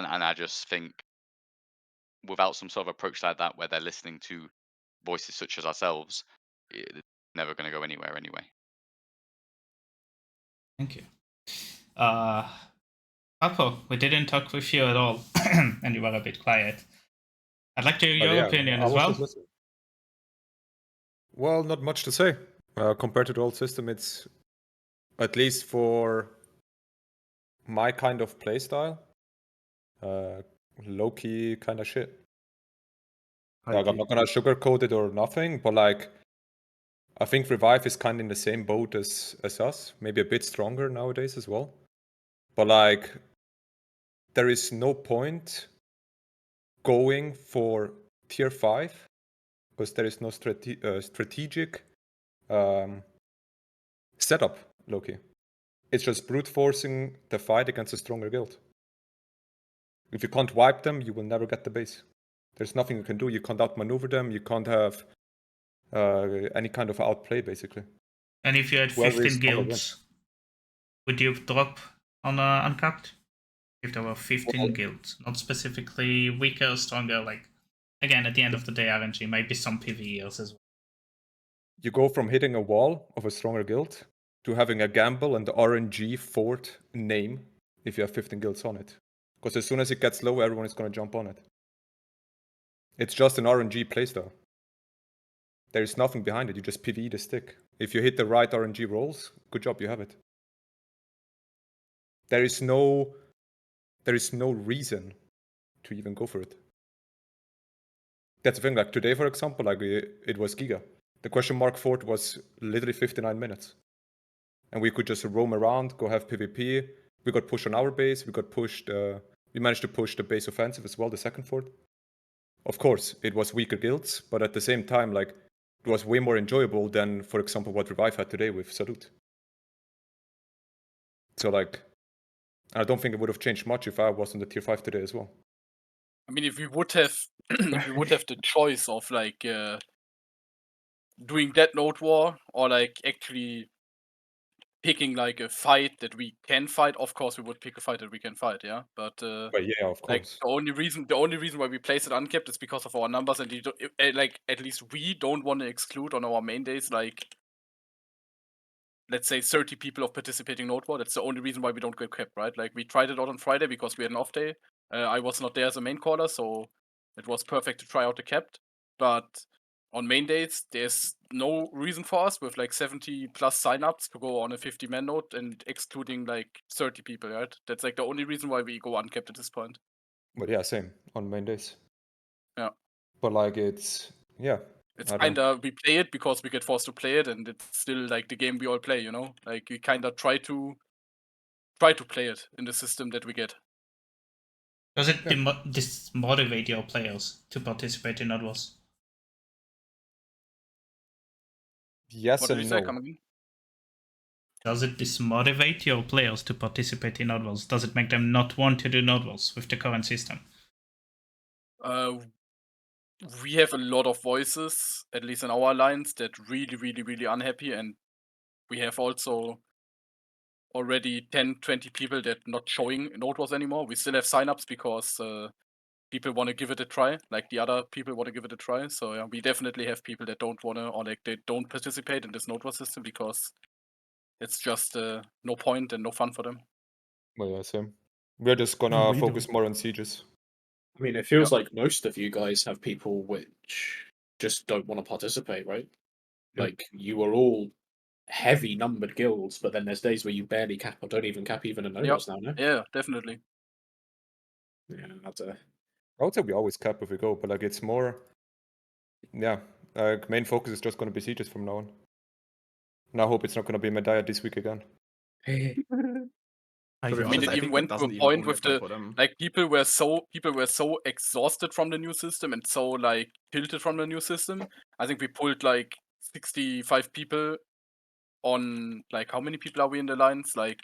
I just think without some sort of approach like that, where they're listening to voices such as ourselves, it's never going to go anywhere anyway. Thank you. Apo, we didn't talk with you at all, and you were a bit quiet. I'd like to hear your opinion I as was well. just listening. Well, not much to say. Compared to the old system, it's at least for my kind of playstyle, low-key kind of shit. Like, I'm not gonna sugarcoat it or nothing, but like, I think Revive is kind of in the same boat as us, maybe a bit stronger nowadays as well. But like, there is no point going for tier 5 because there is no strategic setup, Loki. It's just brute forcing the fight against a stronger guild. If you can't wipe them, you will never get the base. There's nothing you can do. You can't outmaneuver them. You can't have any kind of outplay, basically. And if you had Whoever 15 is stronger guilds, would you drop on Uncapped? If there were 15 guilds, not specifically weaker or stronger, like, again, at the end of the day, RNG might be some PvEers as well. You go from hitting a wall of a stronger guild to having a gamble and the RNG fort name if you have 15 guilds on it. Because as soon as it gets low, everyone is going to jump on it. It's just an RNG playstyle. There is nothing behind it. You just PvE the stick. If you hit the right RNG rolls, good job, you have it. There is no reason to even go for it. That's the thing. Like today, for example, like it was Giga. The question mark fort was literally 59 minutes. And we could just roam around, go have PvP. We got pushed on our base. We managed to push the base offensive as well, the second fort. Of course, it was weaker guilds, but at the same time, like, it was way more enjoyable than, for example, what Revive had today with Salute. So, like, I don't think it would have changed much if I was on the tier 5 today as well. I mean, if we would have, if we would have the choice of like doing that node war or like actually picking like a fight that we can fight, of course we would pick a fight that we can fight, yeah. But yeah, of like course. the only reason why we place it uncapped is because of our numbers, and like at least we don't want to exclude on our main days like, let's say 30 people of participating node war. That's the only reason why we don't go capped, right? Like we tried it out on Friday because we had an off day. I was not there as a main caller, so it was perfect to try out the capped. But on main days, there's no reason for us with like 70 plus signups to go on a 50-man node and excluding like 30 people, right? That's like the only reason why we go uncapped at this point. But yeah, same on main days. Yeah. But like it's kinda we play it because we get forced to play it, and it's still like the game we all play, you know? Like we kinda try to play it in the system that we get. Does it dismotivate your players to participate in Oddworlds? Yes What and did you say? no. Come again? Does it dismotivate your players to participate in Oddworlds? Does it make them not want to do Oddworlds with the current system? We have a lot of voices, at least in our alliance, that really unhappy, and we have also already 10, 20 people that not showing Node Wars anymore. We still have signups because people want to give it a try, like the other people want to give it a try. So yeah, we definitely have people that don't want to, or like they don't participate in this Node Wars system because it's just no point and no fun for them. Well, yeah, same. We're just gonna focus more on sieges. I mean, it feels like most of you guys have people which just don't want to participate, right? Yeah. Like you are all heavy numbered guilds, but then there's days where you barely cap or don't even cap even a Node Wars now, no? Yeah, definitely. Yeah, that's a I would say we always cap if we go, but like it's more, yeah. Main focus is just gonna be sieges from now on. And I hope it's not gonna be Medaya this week again. To be I mean, honest, it I even think went that to a doesn't even point only with apply the for them. like people were so exhausted from the new system and so like tilted from the new system. I think we pulled like 65 people on like how many people are we in the lines? Like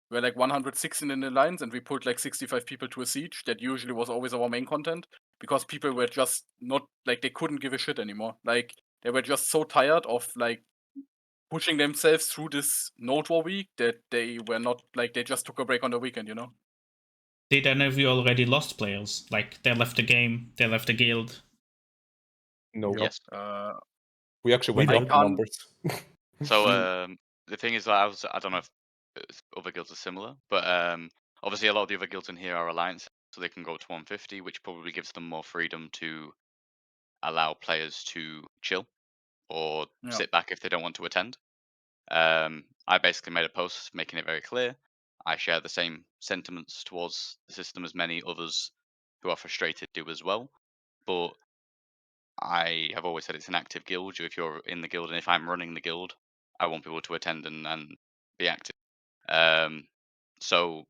we're like 116 in the lines, and we pulled like 65 people to a siege. That usually was always our main content because people were just not like they couldn't give a shit anymore. Like they were just so tired of like pushing themselves through this Node War week that they were not like they just took a break on the weekend, you know. Did any of you already lost players? Like they left the game, they left the guild. No. Yes. We actually went We up did. in numbers. So the thing is that I don't know if other guilds are similar, but obviously a lot of the other guilds in here are alliance, so they can go to 150, which probably gives them more freedom to allow players to chill or Yeah. sit back if they don't want to attend. I basically made a post making it very clear. I share the same sentiments towards the system as many others who are frustrated do as well, but I have always said it's an active guild. If you're in the guild and if I'm running the guild, I want people to attend and be active. So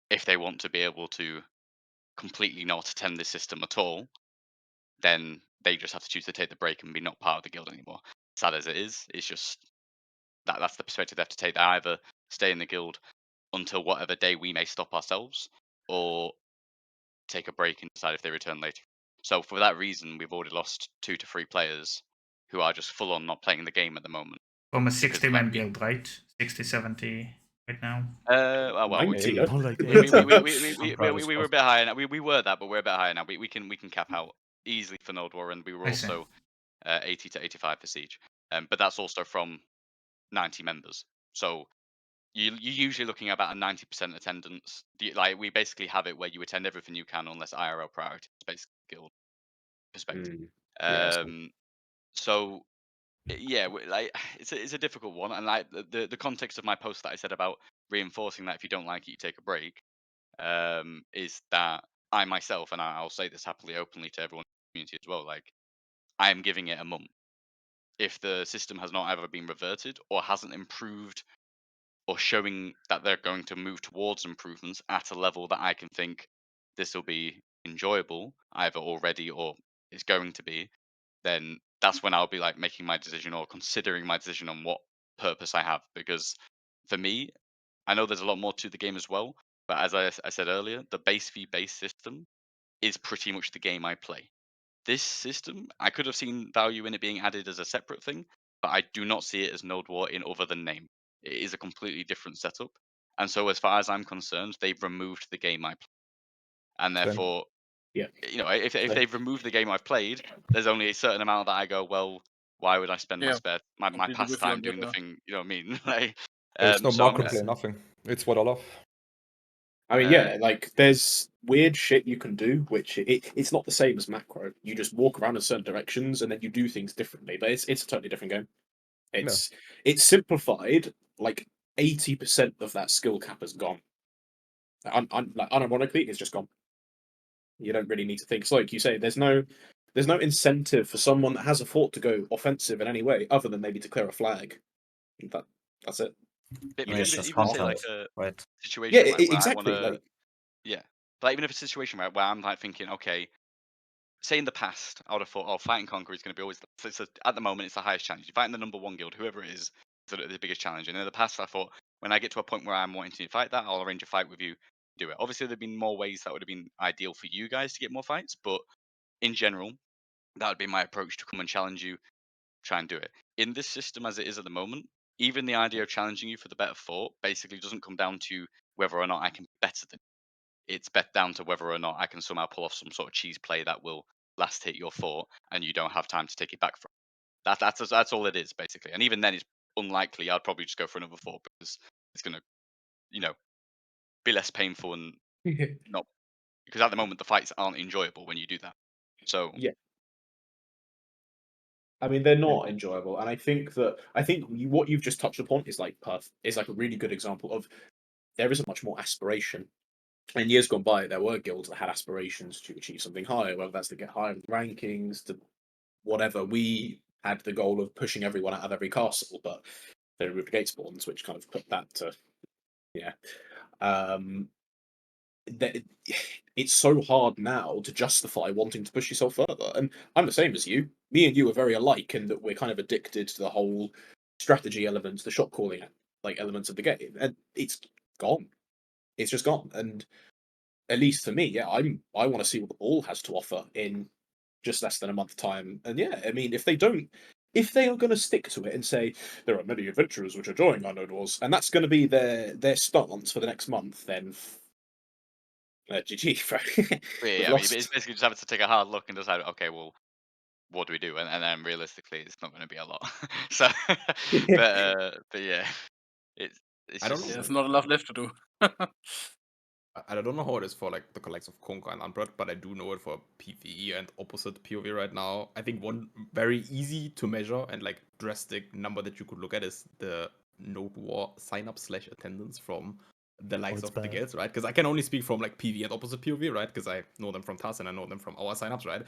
if they want to be able to completely not attend this system at all, then they just have to choose to take the break and be not part of the guild anymore. Sad as it is, it's just that's the perspective they have to take. They either stay in the guild until whatever day we may stop ourselves, or take a break and decide if they return later. So for that reason, we've already lost 2 to 3 players who are just full on not playing the game at the moment. From a Because, 60-man like, guild, right? 60, 70 right now. well, we 90, More like we 80. were a bit higher now. We were that, but we're a bit higher now. We can cap out easily for Node War, and we were I see. also 80 to 85 for Siege. But that's also from 90 members. So you're usually looking at about a 90% attendance. Like we basically have it where you attend everything you can unless IRL priority. It's basically guild perspective. Yeah, So yeah, like it's a difficult one, and like the context of my post that I said about reinforcing that if you don't like it, you take a break, is that I myself, and I'll say this happily, openly to everyone in the community as well, like I am giving it a month. If the system has not ever been reverted or hasn't improved or showing that they're going to move towards improvements at a level that I can think this will be enjoyable, either already or is going to be, then that's when I'll be like making my decision or considering my decision on what purpose I have. Because for me, I know there's a lot more to the game as well, but as I said earlier, the base fee based system is pretty much the game I play. This system, I could have seen value in it being added as a separate thing, but I do not see it as Node War in other than name. It is a completely different setup. And so, as far as I'm concerned, they've removed the game I play. And Same. therefore, Yeah. if they've removed the game I've played, there's only a certain amount that I go, well, why would I spend Yeah, my completely with you pastime on that, doing the yeah. thing? You know what I mean? Like, There's no so I'm macro gonna. play, nothing. It's what I love. I mean, yeah, like there's weird shit you can do, which it's not the same as macro. You just walk around in certain directions and then you do things differently, but it's a totally different game. It's simplified. Like 80% of that skill cap is gone. Like unironically, it's just gone. You don't really need to think. It's like you say, there's no incentive for someone that has a fort to go offensive in any way, other than maybe to clear a flag. That's it. Even say like a right? situation Yeah, right, where exactly. I want to. Yeah, but even if a situation right where I'm like thinking, okay, say in the past, I would have thought, oh, Fight and Conquer is going to be always. At the moment, it's the highest challenge. You fight in the number 1 guild, whoever it is the biggest challenge. And in the past, I thought when I get to a point where I'm wanting to fight that, I'll arrange a fight with you, do it. Obviously, there've been more ways that would have been ideal for you guys to get more fights, but in general, that would be my approach to come and challenge you, try and do it. In this system as it is at the moment, even the idea of challenging you for the better fort basically doesn't come down to whether or not I can be better than you. It's bet down to whether or not I can somehow pull off some sort of cheese play that will last hit your fort and you don't have time to take it back from. That's all it is basically. And even then, it's unlikely. I'd probably just go for another fort because it's gonna, be less painful and not because at the moment the fights aren't enjoyable when you do that. So Yeah. I mean, they're not enjoyable, and I think what you've just touched upon is like a really good example of there isn't much more aspiration. In years gone by, there were guilds that had aspirations to achieve something higher, whether that's to get higher in the rankings, to whatever. We had the goal of pushing everyone out of every castle, but they removed gate spawns, which kind of put that to it's so hard now to justify wanting to push yourself further. And I'm the same as you. Me and you are very alike in that we're kind of addicted to the whole strategy elements, the shot calling elements of the game, and it's gone. It's just gone. And at least for me, I want to see what the ball has to offer in just less than a month's time. And I mean, if they are going to stick to it and say there are many adventurers which are joining our Node Wars, and that's going to be their stance for the next month, then GG. yeah, I mean, it's basically just having to take a hard look and decide, okay, well, what do we do? And then realistically, it's not going to be a lot. So, but yeah, it's I don't just know. There's not enough left to do. I don't know how it is for like the likes of Conquer and Unbread, but I do know it for PvE and opposite PoV right now. I think one very easy to measure and like drastic number that you could look at is the Node War sign-up / attendance from the likes it's of the bad. guilds, right? Because I can only speak from like PvE and opposite PoV, right? Because I know them from TAS and I know them from our sign-ups, right?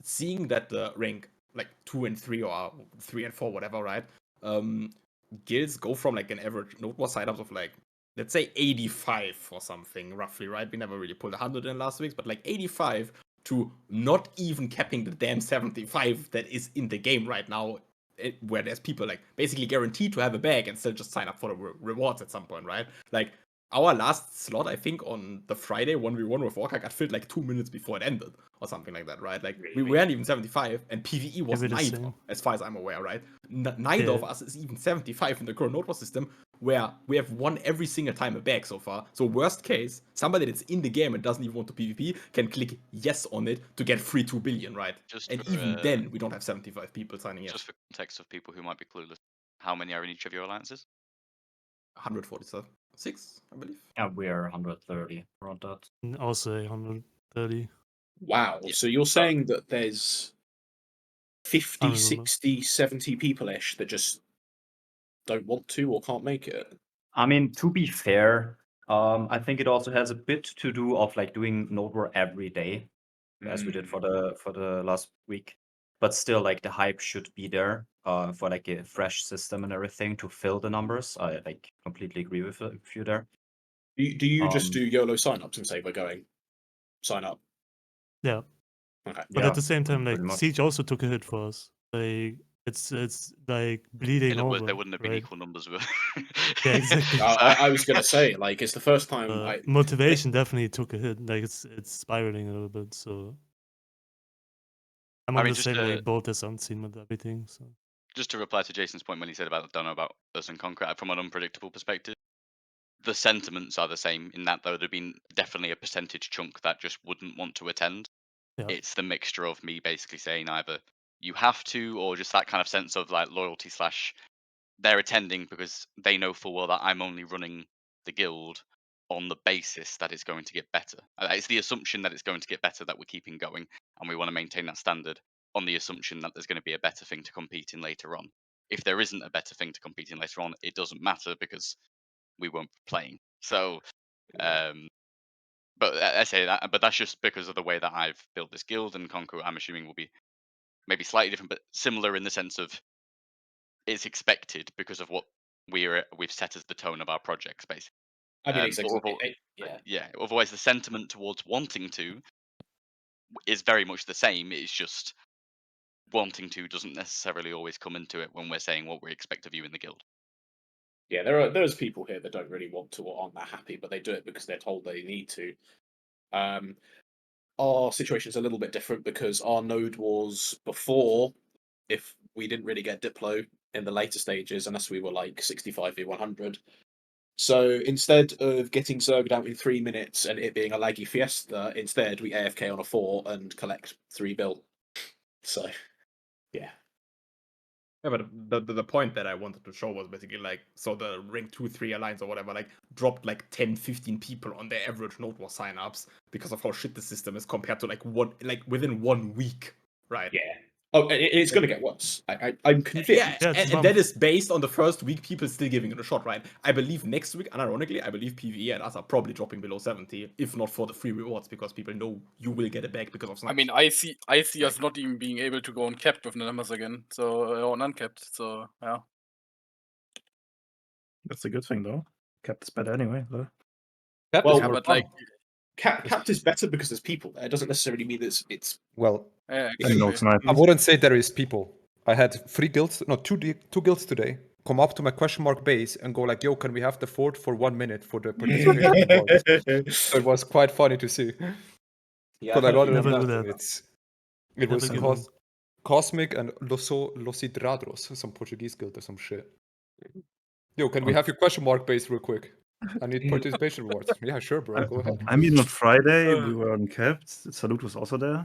Seeing that the rank like 2 and 3 or 3 and 4, whatever, right? Guilds go from like an average Node War sign-ups of like, let's say 85 or something, roughly, right? We never really pulled 100 in last week, but like 85 to not even capping the damn 75 that is in the game right now, where there's people like basically guaranteed to have a bag and still just sign up for the rewards at some point, right? Like our last slot, I think on the Friday 1v1 with Orca got filled like 2 minutes before it ended or something like that, right? Like we weren't even 75 and PvE was Maybe the neither, same. as far as I'm aware, right? Neither of Yeah. us is even 75 in the current Node War system, where we have won every single time a bag so far. So worst case, somebody that's in the game and doesn't even want to PvP can click yes on it to get free 2 billion, right? just And for, even then, we don't have 75 people signing yes. just for context of people who might be clueless. How many are in each of your alliances? 146, I believe. Yeah, we're 130 around that. And also 130. Wow. Yeah. So you're saying that there's 50, remember. 60, 70 people-ish that just don't want to or can't make it? I mean, to be fair, I think it also has a bit to do of like doing Node War every day, as we did for the last week. But still, like the hype should be there for like a fresh system and everything to fill the numbers. I like completely agree with you there. Do you just Um, do YOLO sign-ups and say we're going sign up? Yeah. Okay. But Yeah, at the same time, like pretty much. Siege also took a hit for us. Like it's like bleeding In other over. words, there wouldn't have been right? equal numbers. Yeah, exactly. I was gonna say, like, it's the first time Motivation definitely took a hit. Like it's spiraling a little bit. So I'm I on mean, the just same to- way both as Unseen with everything. So Just to reply to Jason's point when he said about don't know about us and Concrete from an unpredictable perspective, the sentiments are the same in that there would have been definitely a percentage chunk that just wouldn't want to attend. yeah, It's the mixture of me basically saying either you have to or just that kind of sense of like loyalty / they're attending because they know full well that I'm only running the guild on the basis that it's going to get better. It's the assumption that it's going to get better that we're keeping going, and we want to maintain that standard on the assumption that there's going to be a better thing to compete in later on. If there isn't a better thing to compete in later on, it doesn't matter because we won't be playing. So, but I say that, but that's just because of the way that I've built this guild, and Conquer, I'm assuming, will be maybe slightly different, but similar in the sense of it's expected because of what we've set as the tone of our projects, basically. I mean, Yeah. Otherwise, the sentiment towards wanting to is very much the same. It's just wanting to doesn't necessarily always come into it when we're saying what we expect of you in the guild. Yeah, there's people here that don't really want to or aren't that happy, but they do it because they're told they need to. our situation's a little bit different because our node was before, if we didn't really get Diplo in the later stages, unless we were like 65v100. So instead of getting Zerged out in 3 minutes and it being a laggy fiesta, instead we AFK on a 4 and collect 3 bill. So, yeah. Yeah, but the point that I wanted to show was basically like, so the rank 2-3 alliance or whatever, like, dropped like 10-15 people on their average node war signups because of how shit the system is compared to like within 1 week, right? Yeah. Oh, it's going to get worse. I'm convinced. Yeah, Yeah, it's a and that month. is based on the first week people still giving it a shot, right? I believe next week, unironically, I believe PvE and us are probably dropping below 70, if not for the free rewards, because people know you will get it back because of I mean, I see us not even being able to go on capped with the numbers again, so or uncapped. So yeah. That's a good thing, though. Capped is better anyway, though. Capped Well, is Yeah, more but fun. like, Capped is better because there's people there. It doesn't necessarily mean that it's Well, yeah, And exactly. no snipers. I wouldn't say there is people. I had 3 guilds, no, two guilds today come up to my question mark base and go like, yo, can we have the fort for 1 minute for the participation rewards? So it was quite funny to see. Yeah, But I got it Never in do that. that. It was Never give in. Cosmic and Losidrados, some Portuguese guild or some shit. Yo, can we have your question mark base real quick? I need participation rewards. Yeah, sure, bro. Go ahead. I mean, on Friday, we were on Capped. Salute was also there.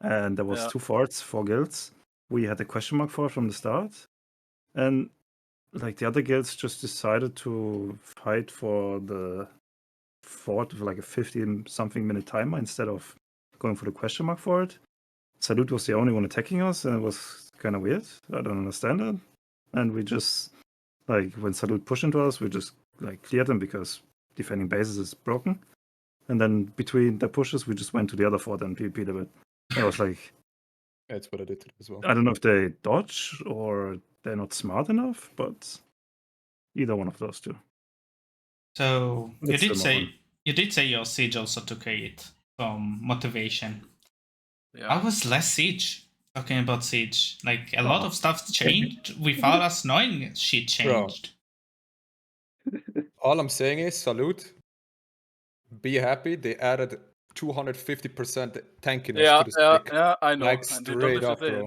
And there was Yeah. 2 forts, 4 guilds. We had a question mark for from the start. And like the other guilds just decided to fight for the fort with like a 15-something minute timer instead of going for the question mark for it. Salute was the only one attacking us, and it was kind of weird. I don't understand it. And we just, like, when Salute pushed into us, we just like cleared them because defending bases is broken. And then between the pushes, we just went to the other fort and PvP'd a bit. I was like, That's what I did as well. I don't know if they dodge or they're not smart enough, but either one of those two. So you That's did the say moment. your siege also took it from motivation. Yeah. I was less siege talking about siege. Like a lot of stuff changed without us knowing shit changed. All I'm saying is, salute. Be happy. They added 250% tankiness Yeah, to the stick. yeah, I know. Like And they don't straight have to up, say it.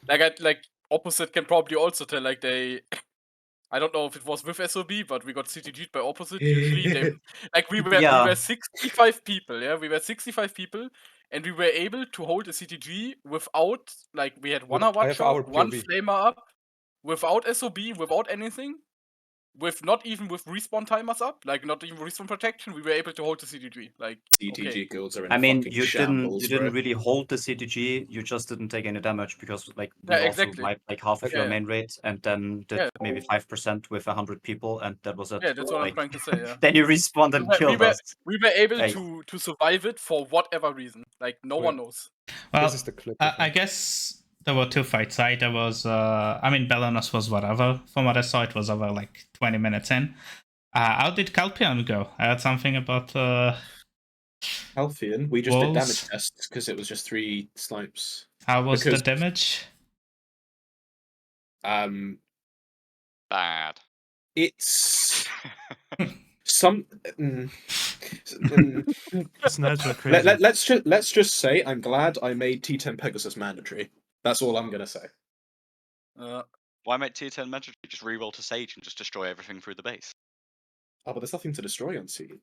bro. Like opposite can probably also tell like they. I don't know if it was with SOB, but we got CTG'd by opposite. Usually, they, like we Yeah. were 65 people. Yeah, we were 65 people, and we were able to hold a CTG without like we had one I have Watcher, our one POV. Flamer up, without SOB, without anything. With not even with respawn timers up, like not even respawn protection, we were able to hold the CTG. Like CTG okay. guilds are in I mean, fucking you shambles, didn't bro. really hold the CTG. You just didn't take any damage because like we Yeah, also exactly. wiped like half of your Yeah. main rate and then did Yeah. maybe 5% with 100 people, and that was it. Yeah, that's what I'm Like, trying to say. Yeah. then you respawned and killed us. We were able Like- to survive it for whatever reason. Like no Wait. one knows. Well, This is the clip. I I think. guess there were 2 fights, right? There was, I mean, Belenos was whatever. From what I saw, it was over like 20 minutes in. How did Calpion go? I heard something about. Alphian, we just did Walls. damage tests because it was just 3 snipes. How was Because- the damage? Bad. It's some. Snipes are crazy. Let's just say I'm glad I made T10 Pegasus mandatory. That's all I'm gonna say. Why make tier 10 mandatory? Just reroll to Sage and just destroy everything through the base. Oh, but there's nothing to destroy on Seed.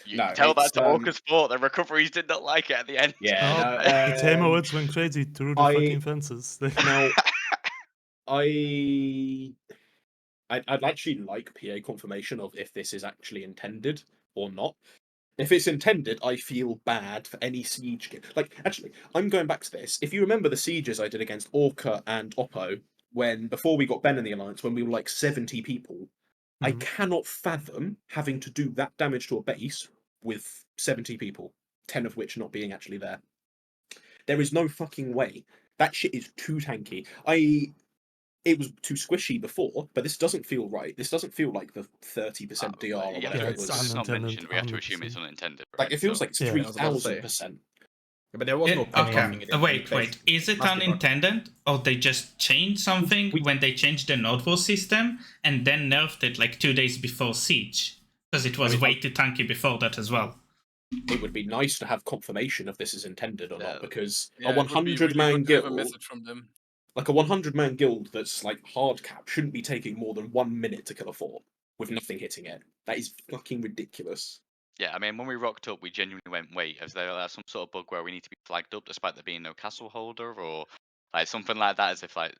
You No, tell that it's, to Orca's Fort. The recoveries did not like it at the end. Yeah, Oh, no, the Tamer ults went crazy through the I- fucking fences. Now, I'd actually like PA confirmation of if this is actually intended or not. If it's intended, I feel bad for any siege. Like, actually, I'm going back to this. If you remember the sieges I did against Orca and Oppo, before we got Ben in the alliance, when we were like 70 people, I Mhm. cannot fathom having to do that damage to a base with 70 people, 10 of which not being actually there. There is no fucking way. That shit is too tanky. It was too squishy before, but this doesn't feel right. This doesn't feel like the 30% DR or Yeah, whatever Yeah, it it's was. it's not unintended, mentioned. We have to assume it's 100%. unintended. Like, right? it feels So- like Yeah. it's I was about to say. 3000%. But there was no Okay, buffing in wait. place. Is it Must be bugged. unintended, or they just changed something when they changed the node war system and then nerfed it like 2 days before Siege? Because it was I mean, way too tanky before that as well. it would be nice to have confirmation if this is intended or Yeah. not, because Yeah, a it would be 100 really man good to have a guild, message from them. like a 100-man guild that's like hard cap, shouldn't be taking more than 1 minute to kill a fort with nothing hitting it. That is fucking ridiculous. Yeah, I mean, when we rocked up, we genuinely went, wait, is there some sort of bug where we need to be flagged up despite there being no castle holder, or like something like that, as if like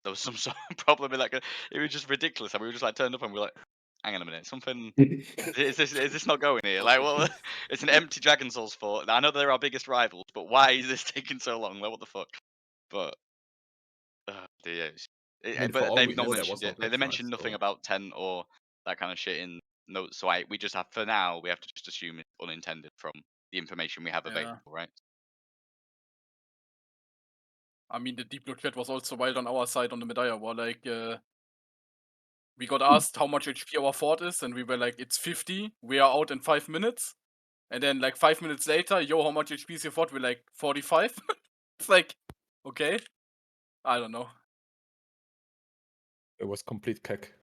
there was some sort of problem in that. It was just ridiculous, and we were just like turned up and we were like, hang on a minute, something is this not going here? Like, well, it's an empty Dragon Souls fort. I know they're our biggest rivals, but why is this taking so long? Like, what the fuck? But dear, I mean, for all they've we not know, there mentioned was no it. They glitch, right? mentioned nothing So about 10 or that kind of shit in notes. So we just have, for now, we have to just assume it's unintended from the information we have Yeah. available, right? I mean, the Deep Blue chat was also wild on our side on the Medaya war. Like, we got asked how much HP our fort is, and we were like, it's 50. We are out in 5 minutes. And then, like, 5 minutes later, yo, how much HP is your fort? We're like, 45. It's like, okay. I don't know. It was complete keck.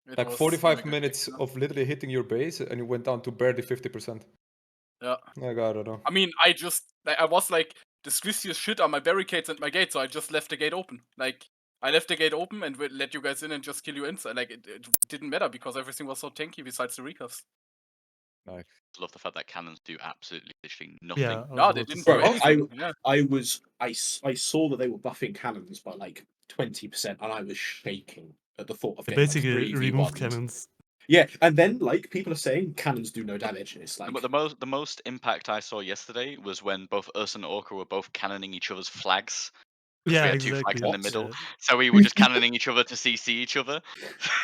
It Like was 45 mega minutes kick, of literally hitting your base, and you went down to barely 50%. yeah. Like, I don't know. I mean, I was like, the squeeziest shit are my barricades and my gate, so I just left the gate open. Like, I left the gate open and let you guys in and just kill you inside. Like, it didn't matter because everything was so tanky besides the recast. Nice. Love the fact that cannons do absolutely literally nothing. Yeah, I was No, they about to didn't say. do Bro, anything. Yeah. I saw that they were buffing cannons by like 20%, and I was shaking at the thought of They getting like basically remove 3v1s. cannons. Yeah, and then like people are saying cannons do no damage, and it's like The most impact I saw yesterday was when both us and Orca were both cannoning each other's flags. Because we Yeah, had two flags exactly. in the middle, Yeah. so we were just cannoning each other to CC each other.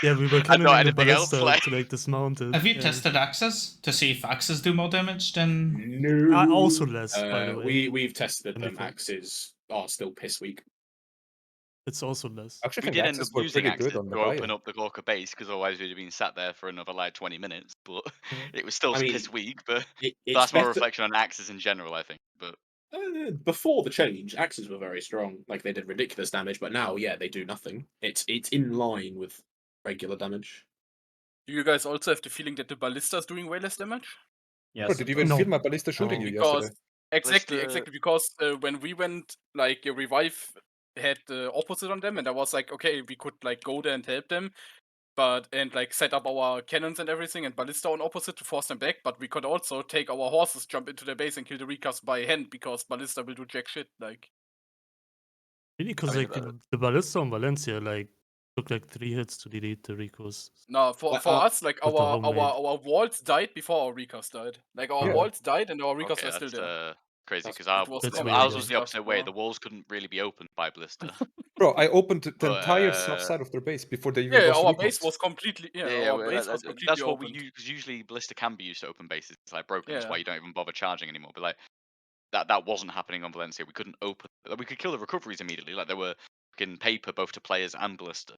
Yeah, we were and not cannoning the anything else. ballista Like, to like dismount it. Have you Yeah. tested axes to see if axes do more damage than? no. Also less, by the way. We've tested than them. before. Axes are still piss weak. It's also less. I actually we think did end axes up were using pretty good axes on to open Medaya. up the Gorka base, because otherwise we'd have been sat there for another like 20 minutes. But Yeah. it was still I mean, piss weak. But it's that's more a better. reflection on axes in general, I think. But Before the change, axes were very strong. Like they did ridiculous damage, but now, yeah, they do nothing. It's in line with regular damage. Do you guys also have the feeling that the ballista is doing way less damage? Bro, Yes. did it you even does. No. feel my ballista shooting No. you Because yesterday? exactly, Ballista- because when we went, like, revive had the opposite on them, and I was like, okay, we could like go there and help them, and like set up our cannons and everything, and ballista on opposite to force them back. But we could also take our horses, jump into their base, and kill the recast by hand because ballista will do jack shit. Like, Really, because I mean, like the ballista on Valencia like took like 3 hits to delete the recos. no, for Like, us, like With the our homemade. walls died before our recast died. Like our Yeah. walls died and our recast okay, were still that's there. crazy, That's- because it was That's not way ours better. was the opposite way. The walls couldn't really be opened by Ballista. Bro, I opened the But, entire south side of their base before they even Yeah, lost our recast. base was completely our base was completely that's what we opened. use, because usually Ballista can be used to open bases. It's like broken. That's Yeah. why you don't even bother charging anymore. But like that wasn't happening on Valencia. We couldn't open. We could kill the recoveries immediately. Like, there were fucking paper both to players and Ballista,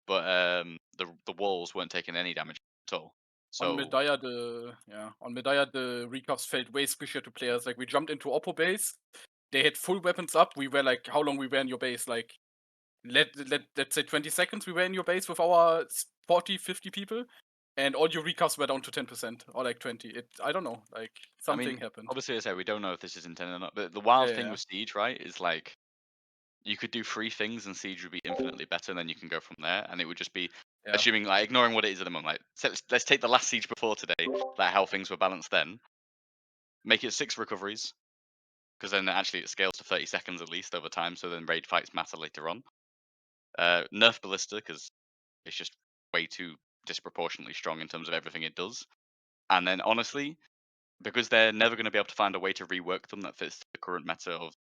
but the walls weren't taking any damage at all. So On Medaya, the recaps felt way squishier to players. Like, we jumped into Oppo base, they had full weapons up. We were like, how long we were in your base? Like, let's say 20 seconds we were in your base with our 40, 50 people, and all your recaps were down to 10% or like 20. I don't know, like something happened. Obviously, I say we don't know if this is intended or not. But the wild thing Yeah. with Siege, right, is like you could do 3 things and Siege would be infinitely better, and then you can go from there, and it would just be Yeah. assuming, like, ignoring what it is at the moment. Like, let's take the last Siege before today, like how things were balanced then. Make it 6 recoveries, because then actually it scales to 30 seconds at least over time. So then raid fights matter later on. Nerf Ballista, because it's just way too disproportionately strong in terms of everything it does. And then honestly, because they're never going to be able to find a way to rework them that fits the current meta of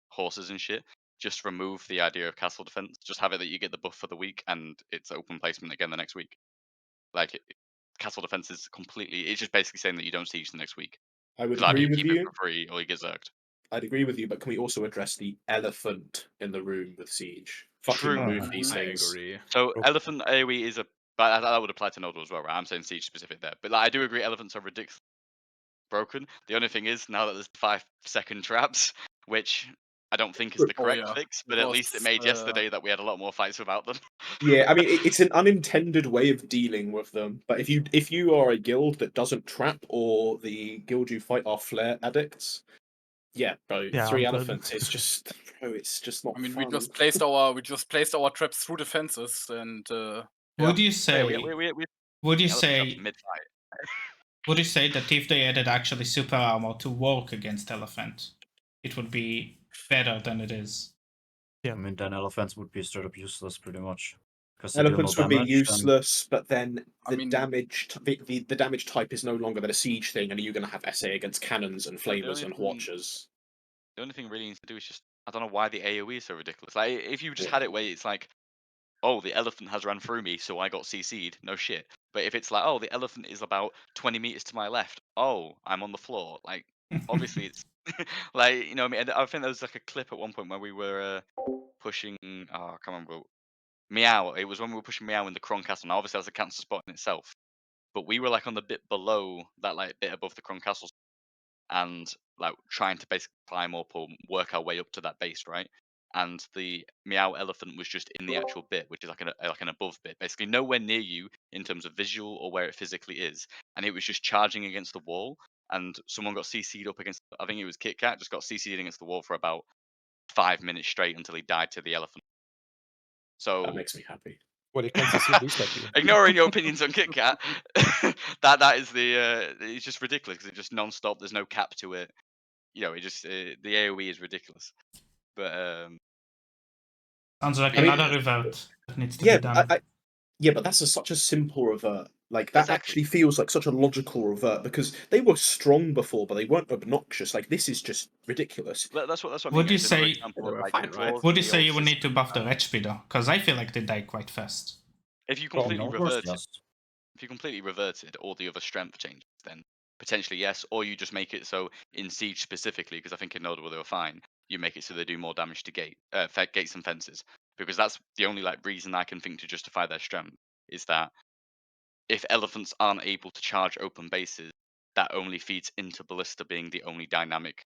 horses and shit, just remove the idea of castle defense. Just have it that you get the buff for the week and it's open placement again the next week. Like, castle defense is completely. It's just basically saying that you don't siege the next week. I would Because either agree you with keep it you. for free or you get zerged. I'd agree with you, but can we also address the elephant in the room with Siege? Fucking True. remove these I things. agree. So Bro. elephant AoE is a, but that would apply to Nodal as well, right? I'm saying siege specific there, but like, I do agree elephants are ridiculous broken. The only thing is now that there's 5-second traps, which I don't think is the Oh, correct yeah. fix, It but at least it was, made yesterday that we had a lot more fights without them. Yeah, I mean it's an unintended way of dealing with them. But if you are a guild that doesn't trap or the guild you fight are flare addicts, yeah, bro, Yeah, 3 I'm elephants is just bro, it's just not I mean, fun. we just placed our traps through the fences, and Would you Yeah, say? we Would you elephants up say? mid fight. Would you say that if they added actually super armor to work against elephant, it would be better than it is? Yeah. I mean, then elephants would be straight up useless, pretty much. Because they deal no Elephants would be damage. And useless, but then I the mean- damage the damage type is no longer than a siege thing, and are you going to have SA against cannons and Yeah, the flamers only and thing- watchers? The only thing really needs to do is just I don't know why the AoE is so ridiculous. Like if you just Yeah. had it where it's like, oh, the elephant has run through me, so I got CC'd. No shit. But if it's like, oh, the elephant is about 20 meters to my left. Oh, I'm on the floor. Like obviously it's like you know what I mean. I think there was like a clip at one point where we were pushing. Oh, I can't remember. Meow. It was when we were pushing Meow in the Kron Castle. Now obviously that's a cancer spot in itself, but we were like on the bit below that, like bit above the Kron Castle, and like trying to basically climb up or work our way up to that base, right? And the Meow elephant was just in the actual bit, which is like an above bit, basically nowhere near you in terms of visual or where it physically is, and it was just charging against the wall. And someone got CC'd up against. I think it was KitKat, just got CC'd against the wall for about 5 minutes straight until he died to the elephant. So That makes me happy. Well, you can CC at least like you. ignoring your opinions on KitKat, that is the it's just ridiculous because it's just non-stop. There's no cap to it. You know, it just the AOE is ridiculous. But Sounds like I mean, another revert that needs to Yeah, be done. yeah, but that's such a simple revert. Like that Exactly. actually feels like such a logical revert because they were strong before, but they weren't obnoxious. Like this is just ridiculous. that's what I Would mean. you It's another say- example They of, were like, fine, the right? flaws Would in you the say old you would need to system buff the and HP though? Because I feel like they die quite fast. If you Well, completely no, reverted, yes. if you completely reverted all the other strength changes, then potentially yes, or you just make it so in Siege specifically, because I think in Notable they were fine. You make it so they do more damage to gates and fences, because that's the only like reason I can think to justify their strength is that if elephants aren't able to charge open bases, that only feeds into Ballista being the only dynamic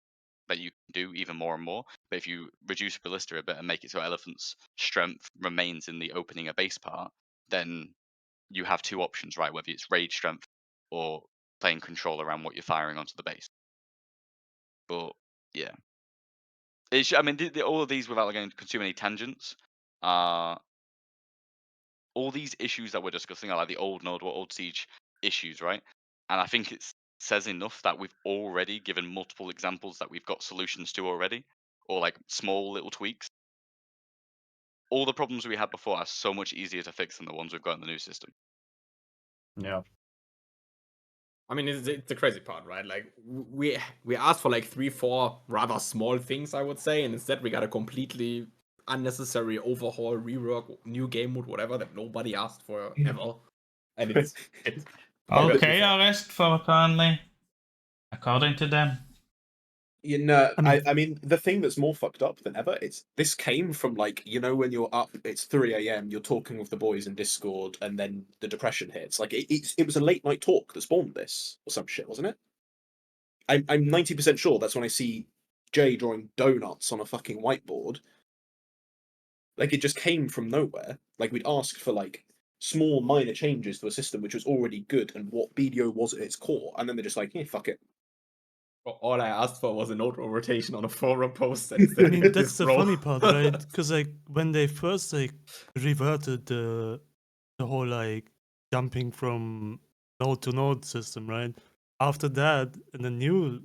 that you can do even more and more. But if you reduce Ballista a bit and make it so elephants' strength remains in the opening a base part, then you have two options, right? Whether it's raid strength or playing control around what you're firing onto the base. But yeah, I mean, all of these, without going to too many tangents, are all these issues that we're discussing are like the old Node or old Siege issues, right? And I think it says enough that we've already given multiple examples that we've got solutions to already, or like small little tweaks. All the problems we had before are so much easier to fix than the ones we've got in the new system. Yeah. I mean, it's the crazy part, right? Like we asked for like 3-4 rather small things, I would say, and instead we got a completely unnecessary overhaul, rework, new game mode, whatever that nobody asked for ever. And it's Okay, arrest for apparently, according to them. You know, I I mean- mean, the thing that's more fucked up than ever, this came from like, you know, when you're up, it's 3 a.m., you're talking with the boys in Discord, and then the depression hits. Like, it was a late night talk that spawned this, or some shit, wasn't it? I'm 90% sure that's when I see Jay drawing donuts on a fucking whiteboard. Like, it just came from nowhere. Like, we'd asked for, like, small, minor changes to a system which was already good and what BDO was at its core, and then they're just like, yeah, fuck it. all I asked for was a node rotation on a forum post. I mean, that's the funny part, right? Because like when they first like reverted the whole like jumping from node to node system, right? After that, in the new,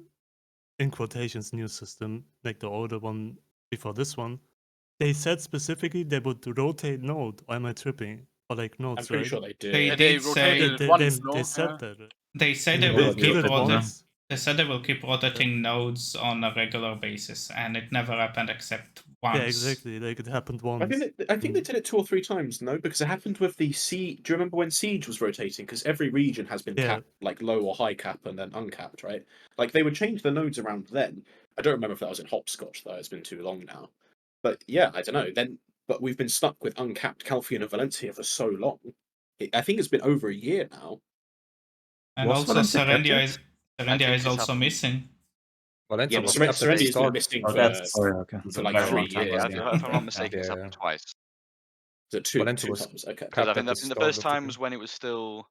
in quotations, new system, like the older one before this one, they said specifically they would rotate node. Or am I tripping? Or like nodes, I'm pretty right? sure they did. They Yeah, did they say rotated it once, they no? said Yeah. that. Right? they say they Yeah, will they keep did it rotating. once. They said they will keep rotating nodes on a regular basis, and it never happened except once. Yeah, exactly. Like it happened once. I think they did it 2 or 3 times, no? Because it happened with the Siege. Do you remember when Siege was rotating? Because every region has been Yeah. capped, like low or high cap, and then uncapped, right? Like they would change the nodes around then. I don't remember if that was in Hopscotch though. It's been too long now. But yeah, I don't know. But we've been stuck with uncapped Calphian and Valencia for so long. I think it's been over a year now. And Was also Valencia kept Serendia it? is I think Serendia is this also happened- missing. Valencia Yeah, but was Serenity at the Serenity has been start. missing Oh, for, that's Oh, yeah, okay. that's for a like very 3 long time years. Yeah, already. if I'm not Yeah. mistaken, it's happened Yeah. twice. Is it two Valencia two was times? Okay. Because I capped at think the the start first of the time thing. was when it was still,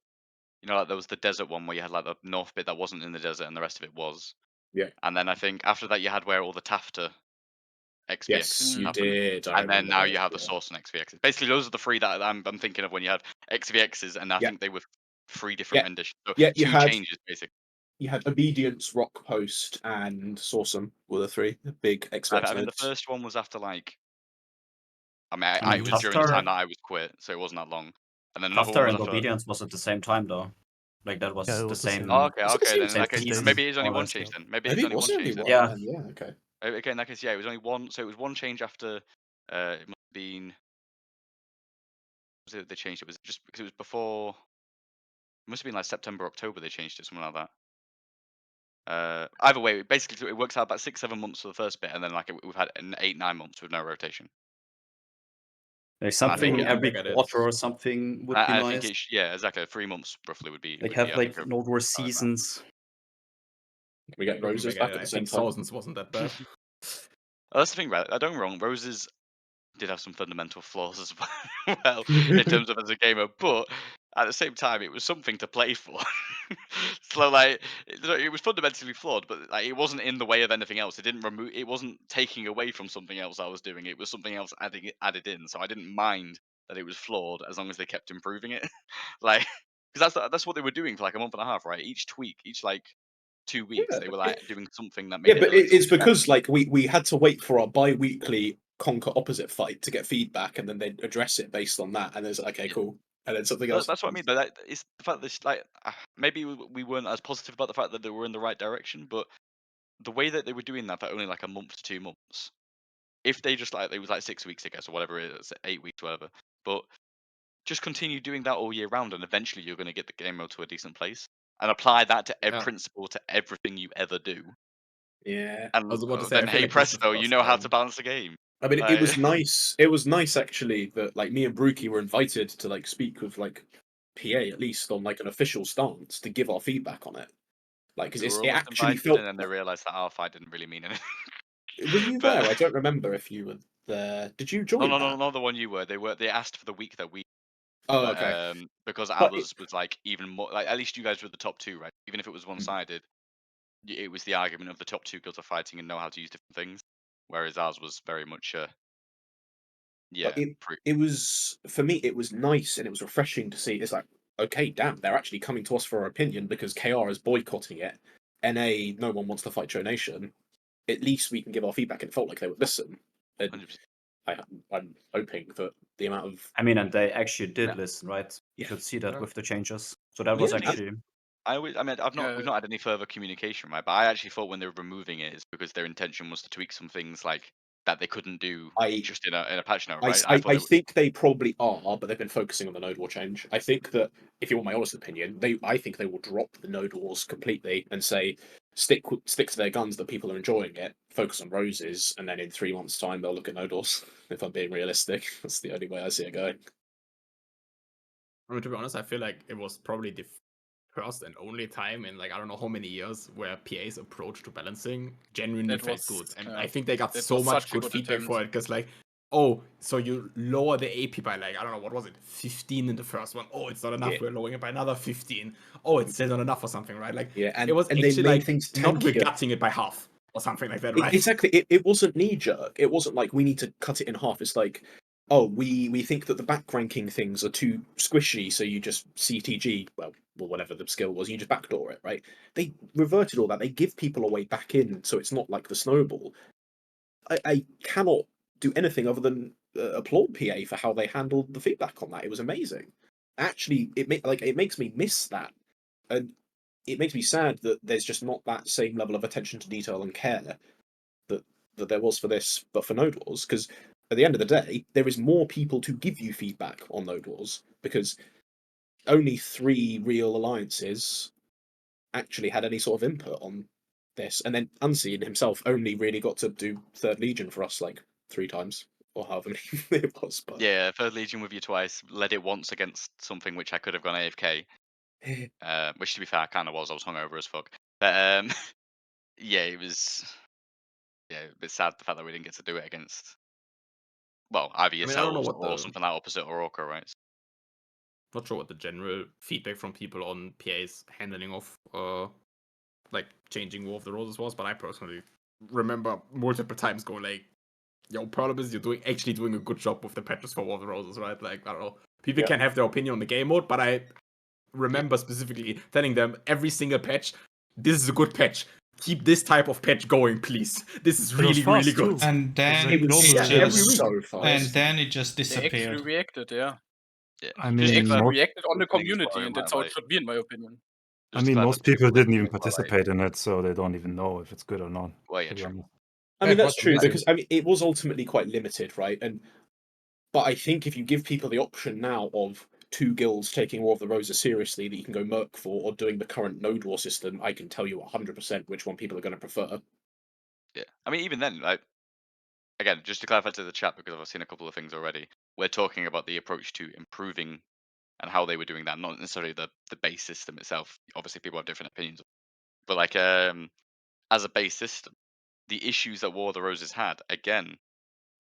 like there was the desert one where you had like the north bit that wasn't in the desert and the rest of it was. Yeah. And then I think after that you had where all the Tafta XVXs Yes, you happened. did. I And then remember now those, you have the yeah. Source and XVXs. Basically, those are the three that I'm thinking of when you had XVXs, and I Yeah. think they were 3 different Yeah. renditions. So Yeah, you 2 had changes basically. Obedience, Rock Post, and Sawsum were the 3 big I XVX mean, the nodes. first one was after like, I it mean, was during the time Tufter, that I was quit, so it wasn't that long. And then another Tufter one was and after that. Obedience was at the same time though. Like that was Yeah, it the was the same. same. Oh, okay, Was it the okay. same Then in that Two case, days, maybe it is only more or one less, change yeah. then. Maybe Maybe it's it only was one only change then. one. Yeah. Then. Yeah. Okay. Okay, in that case, yeah, it was only one. So it was one change after. It must have been. Was it they changed it? Was it just because it was before? It must have been like September, October. They changed it, something like that. Either way, basically it works out about 6-7 months for the first bit, and then like we've had 8-9 months with no rotation. Like And I think something it, every get it. quarter or something would be I think nice. it, yeah, exactly. 3 months roughly would be. Like would have be, I like think, Node War about that. seasons. Can we get Roses back at I the same think time? thousands wasn't that bad. That's the thing, right? I don't get me wrong. Roses did have some fundamental flaws as well in terms of as a gamer, but at the same time, it was something to play for. So like, it was fundamentally flawed, but like, it wasn't in the way of anything else. It didn't remove. It wasn't taking away from something else I was doing. It was something else added in. So I didn't mind that it was flawed as long as they kept improving it. Like, because that's what they were doing for like a month and a half, right? Each tweak, each like 2 weeks, Yeah. they were like doing something that Yeah, made it but a little it's bit better. because like we had to wait for our bi-weekly Conquer Opposite fight to get feedback, and then they'd address it based on that. And it's like, okay, Yeah. cool. And then something But else. that's what I mean. But it's the fact that it's like maybe we weren't as positive about the fact that they were in the right direction, but the way that they were doing that for only like a month to 2 months, if they just like it was like 6 weeks, I guess, or whatever it is, 8 weeks, whatever. But just continue doing that all year round, and eventually you're going to get the game mode to a decent place, and apply that to every Yeah. principle to everything you ever do. Yeah. And I was about to say, I then, feel hey like this is the presto, you first know how to time. balance the game. I mean, it Like, was nice. It was nice actually that like me and Brookie were invited to like speak with like PA at least on like an official stance to give our feedback on it. Like, because we were it almost actually invited, felt. and then they realized that our fight didn't really mean anything. Were you But there? I don't remember if you were there. Did you join no, that? not the one you were. They asked for the week that we. Oh, But okay. because But ours was like even more like at least you guys were the top 2, right? Even if it was one-sided, it was the argument of the top 2 guilds are fighting and know how to use different things, whereas ours was very much yeah. But it was for me. It was nice and it was refreshing to see. It's like, okay, damn, they're actually coming to us for our opinion because KR is boycotting it. NA, no one wants to fight Joe Nation. At least we can give our feedback, and it felt like they would listen. And 100%. I'm hoping that the amount of I mean, and they actually did Yeah. listen, right? You Yeah. could see that Yeah. with the changes. So that was Yeah, actually we've not had any further communication, right? But I actually thought when they were removing it, it's because their intention was to tweak some things like that they couldn't do I just in a patch note, I, right? I, thought I think they probably are, but they've been focusing on the Node War change. I think that if you want my honest opinion, I think they will drop the Node Wars completely and say stick to their guns that people are enjoying it, focus on Roses, and then in 3 months' time they'll look at Node Wars. If I'm being realistic, that's the only way I see it going. I mean, to be honest, I feel like it was probably the first and only time in like I don't know how many years where PA's approach to balancing genuinely That felt was- good, and yeah. I think they got That so was much such a good good feedback attempt. for it because like, oh, so you lower the AP by like I don't know what was it, 15 in the first one. Oh, it's not enough. Yeah. We're lowering it by another 15. Oh, it's still not enough or something, right? Like Yeah, and it was and they actually made like things not we're tankier. gutting it by half or something like that, right? Exactly. It wasn't knee jerk. It wasn't like we need to cut it in half. It's like, oh, we think that the back ranking things are too squishy, so you just CTG, well, whatever the skill was, you just backdoor it, right? They reverted all that. They give people a way back in, so it's not like the snowball. I cannot do anything other than applaud PA for how they handled the feedback on that. It was amazing. Actually, it makes me miss that, and it makes me sad that there's just not that same level of attention to detail and care that there was for this, but for Node Wars, because at the end of the day, there is more people to give you feedback on Node Wars because only 3 real alliances actually had any sort of input on this, and then Unseen himself only really got to do Third Legion for us like 3 times or however many it was. But Yeah, Third Legion with you twice, led it once against something which I could have gone AFK. Which to be fair, I kind of was. I was hungover as fuck. But yeah, it was a bit sad the fact that we didn't get to do it against, well, either I mean, I don't know yourselves what or the something like opposite or Orca, right? not sure what the general feedback from people on PA's handling of like changing War of the Roses was, but I personally remember multiple times going like, "Yo, Perlibus, you're actually doing a good job with the patches for War of the Roses, right?" Like, I don't know, people can have their opinion on the game mode, but I remember specifically telling them every single patch, "This is a good patch. Keep this type of patch going, please. This is It was really, really fast, good." too. And then like it normal Yeah, to it do. was so and fast. then it just They actually disappeared. reacted, yeah. Yeah. I They mean, actually most, reacted on the I think it's community, probably and my that's how it advice. should be, in my opinion. I Just mean, glad most that people didn't even were like, participate in it, so they don't even know if it's good or not. well, yeah, To be true. honest. I Yeah, mean, it that's was true amazing. because I mean it was ultimately quite limited, right? But I think if you give people the option now of 2 guilds taking War of the Roses seriously that you can go Merc for, or doing the current Node War system, I can tell you 100% which one people are going to prefer. Yeah. I mean, even then, like, again, just to clarify to the chat, because I've seen a couple of things already, we're talking about the approach to improving and how they were doing that, not necessarily the base system itself. Obviously, people have different opinions, but like, as a base system, the issues that War of the Roses had, again,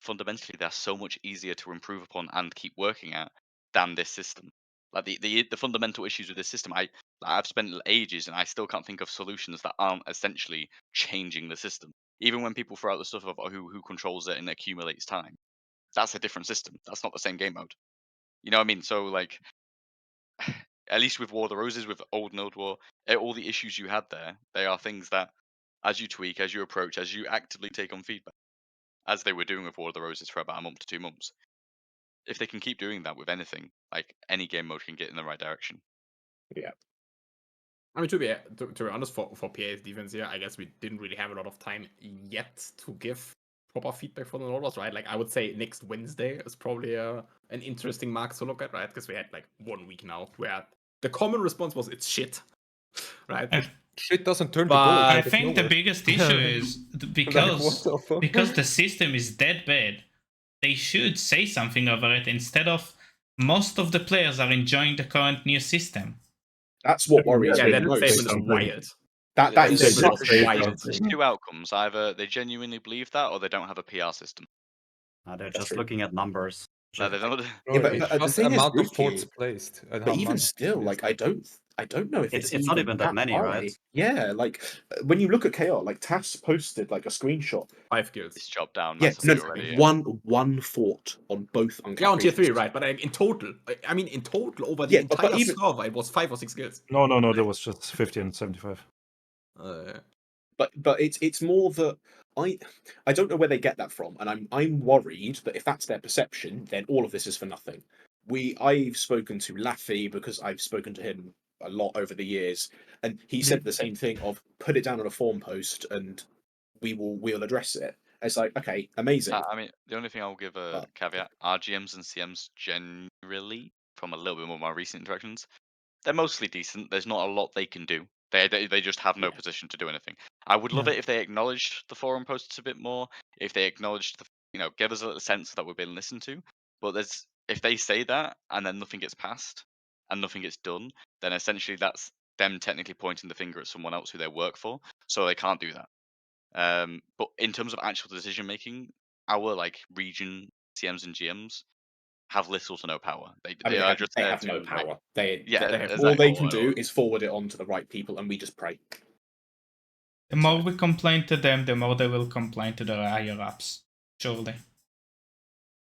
fundamentally, they're so much easier to improve upon and keep working at than this system. Like the fundamental issues with this system, I've spent ages and I still can't think of solutions that aren't essentially changing the system. Even when people throw out the stuff about who controls it and accumulates time, that's a different system. That's not the same game mode. You know what I mean? So like, at least with War of the Roses, with old Node War, all the issues you had there, they are things that, as you tweak, as you approach, as you actively take on feedback, as they were doing with War of the Roses for about a month to 2 months. If they can keep doing that with anything, like any game mode can get in the right direction. Yeah. I mean, to be honest, for PA's defense here, I guess we didn't really have a lot of time yet to give proper feedback for the Nordwars, right? Like, I would say next Wednesday is probably an interesting mark to look at, right? Because we had like 1 week now where the common response was it's shit, right? I- Shit doesn't turn to I gold. out of think the nowhere. biggest issue is because the system is that bad, they should say something over it instead of most of the players are enjoying the current new system. That's what worries Yeah, me that most. statement is something. wild. That is There's so not shit. wild. There's 2 outcomes. Either they genuinely believe that, or they don't have a PR system. They're That's just true. looking at numbers. Like, they don't. Yeah, but it's the just thing is, amount of forts Rookie, placed. And how but even much still, placed. like I don't know if It's it's not even that many, high. right? Yeah, like when you look at KR, like Tass posted like a screenshot. 5 guilds. It's chopped down Yeah, massively no, already. Yeah. one fort on both uncapped Yeah, on tier 3, regions. right? But in total, I mean, in total, over the Yeah, but entire even- server, it was 5 or 6 guilds. No, there was just 50 and 75. But it's more that I don't know where they get that from, and I'm worried that if that's their perception, then all of this is for nothing. I've spoken to Laffy because I've spoken to him a lot over the years, and he said the same thing of put it down on a forum post and we'll address it. It's like, okay, amazing. I mean, the only thing I'll give a caveat: RGMs and CMs generally, from a little bit more of my recent interactions, they're mostly decent. There's not a lot they can do. They just have no position to do anything. I would love it if they acknowledged the forum posts a bit more. If they acknowledged give us a little sense that we're being listened to. But if they say that and then nothing gets passed and nothing gets done, then essentially that's them technically pointing the finger at someone else who they work for. So they can't do that. But in terms of actual decision making, our like region CMs and GMs have little to no power. They are just there have to no power. They have all they can exactly. do is forward it on to the right people, and we just pray. The more we complain to them, the more they will complain to the higher ups. Surely.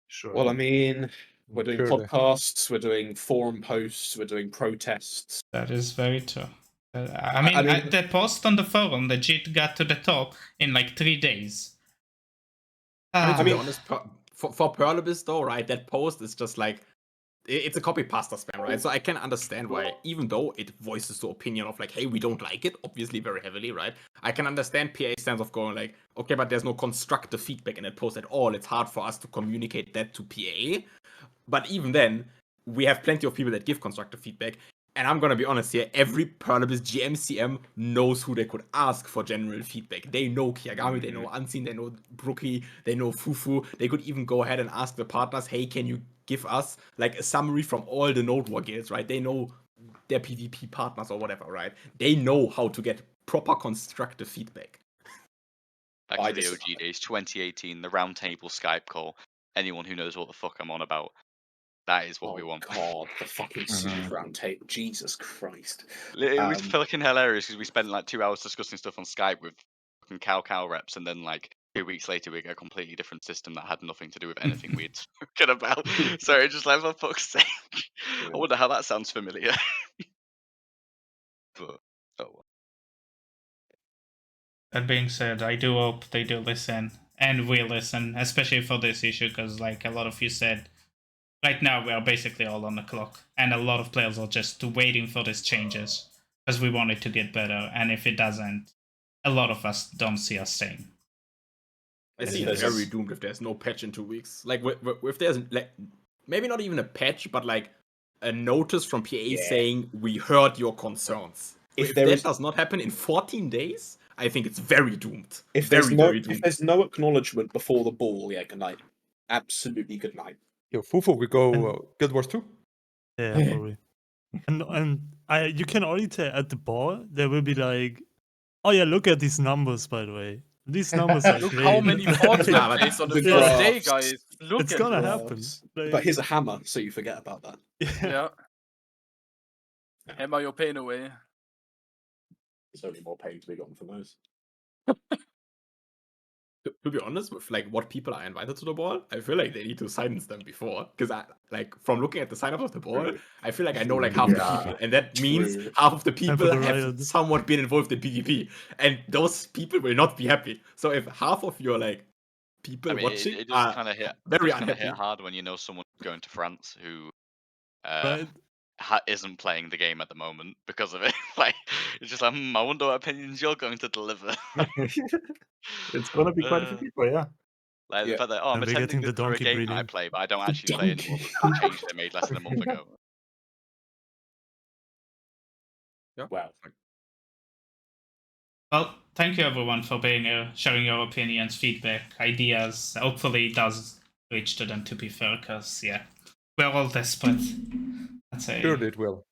Sure. Well, I mean, we're doing Surely. podcasts, we're doing forum posts, we're doing protests. That is very true. I mean, the post on the forum, the JIT got to the top in like 3 days. I mean, to be honest, for Perlibus though, right, that post is just like, it's a copy pasta spam, right? So I can understand why, even though it voices the opinion of like, hey, we don't like it, obviously very heavily, right? I can understand PA stance of going like, okay, but there's no constructive feedback in that post at all. It's hard for us to communicate that to PA. But even then, we have plenty of people that give constructive feedback. And I'm gonna be honest here, every Perlibus GM/CM knows who they could ask for general feedback. They know Kiagami, they know Unseen, they know Brookie, they know Fufu. They could even go ahead and ask the partners, hey, can you give us like a summary from all the Node War guilds, right? They know their PvP partners or whatever, right? They know how to get proper constructive feedback. Back I to the just- OG days, 2018, the round table Skype call. Anyone who knows what the fuck I'm on about, that is what we want. God, the fucking stupid round table. Jesus Christ. It was Um, fucking hilarious because we spent like 2 hours discussing stuff on Skype with fucking cow reps, and then like 2 weeks later we get a completely different system that had nothing to do with anything we'd spoken about. So it just like, for fuck's sake. I wonder how that sounds familiar. But oh well. That being said, I do hope they do listen and will listen, especially for this issue, because like a lot of you said, right now we are basically all on the clock, and a lot of players are just waiting for these changes because we want it to get better, and if it doesn't, a lot of us don't see us staying. I see there's it's very this- doomed if there's no patch in 2 weeks. Like, if there's like maybe not even a patch, but like a notice from PA Yeah. saying we heard your concerns. If If there that is- does not happen in 14 days, I think it's very doomed. If there's very, no very if doomed. there's no acknowledgement before the ball, yeah, good night. Absolutely good night. Yo, Fufu, we go Guild Wars 2. Yeah, probably. And you can already tell at the ball there will be like, oh yeah, look at these numbers, by the way. These numbers are Look great. how many forts Nah, were but placed on the the first day, graphs. guys. Look It's at gonna that. happen. But Like, here's a hammer, so you forget about that. Yeah. Hammer your pain away. There's only more pain to be gotten from those. To be honest, with like what people are invited to the ball, I feel like they need to silence them before. Because I like from looking at the sign up of the ball, True. I feel like I know like half the people, and that means True. half of the people the have riot. somewhat been involved in PvP, and those people will not be happy. So if half of your like people I mean, watching it are does kind of hit very kinda hit unhappy, hard when you know someone going to France who right? isn't playing the game at the moment because of it. Like, it's just like, I wonder what opinions you're going to deliver. It's gonna be quite a few Uh, people, yeah. Like the Yeah. fact that, oh, I'm And we're attending getting the this for a donkey game that I breeding. play, but I don't actually play anymore because of the change they made less than a month ago. Wow. Well, thank you everyone for being here, sharing your opinions, feedback, ideas. Hopefully it does reach to them, to be fair, because, yeah, we're all desperate. That's a... Surely it will.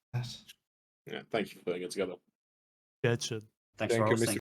Yeah, thank you for putting it together. Gadget. Thanks Thank for you, hosting. Mr.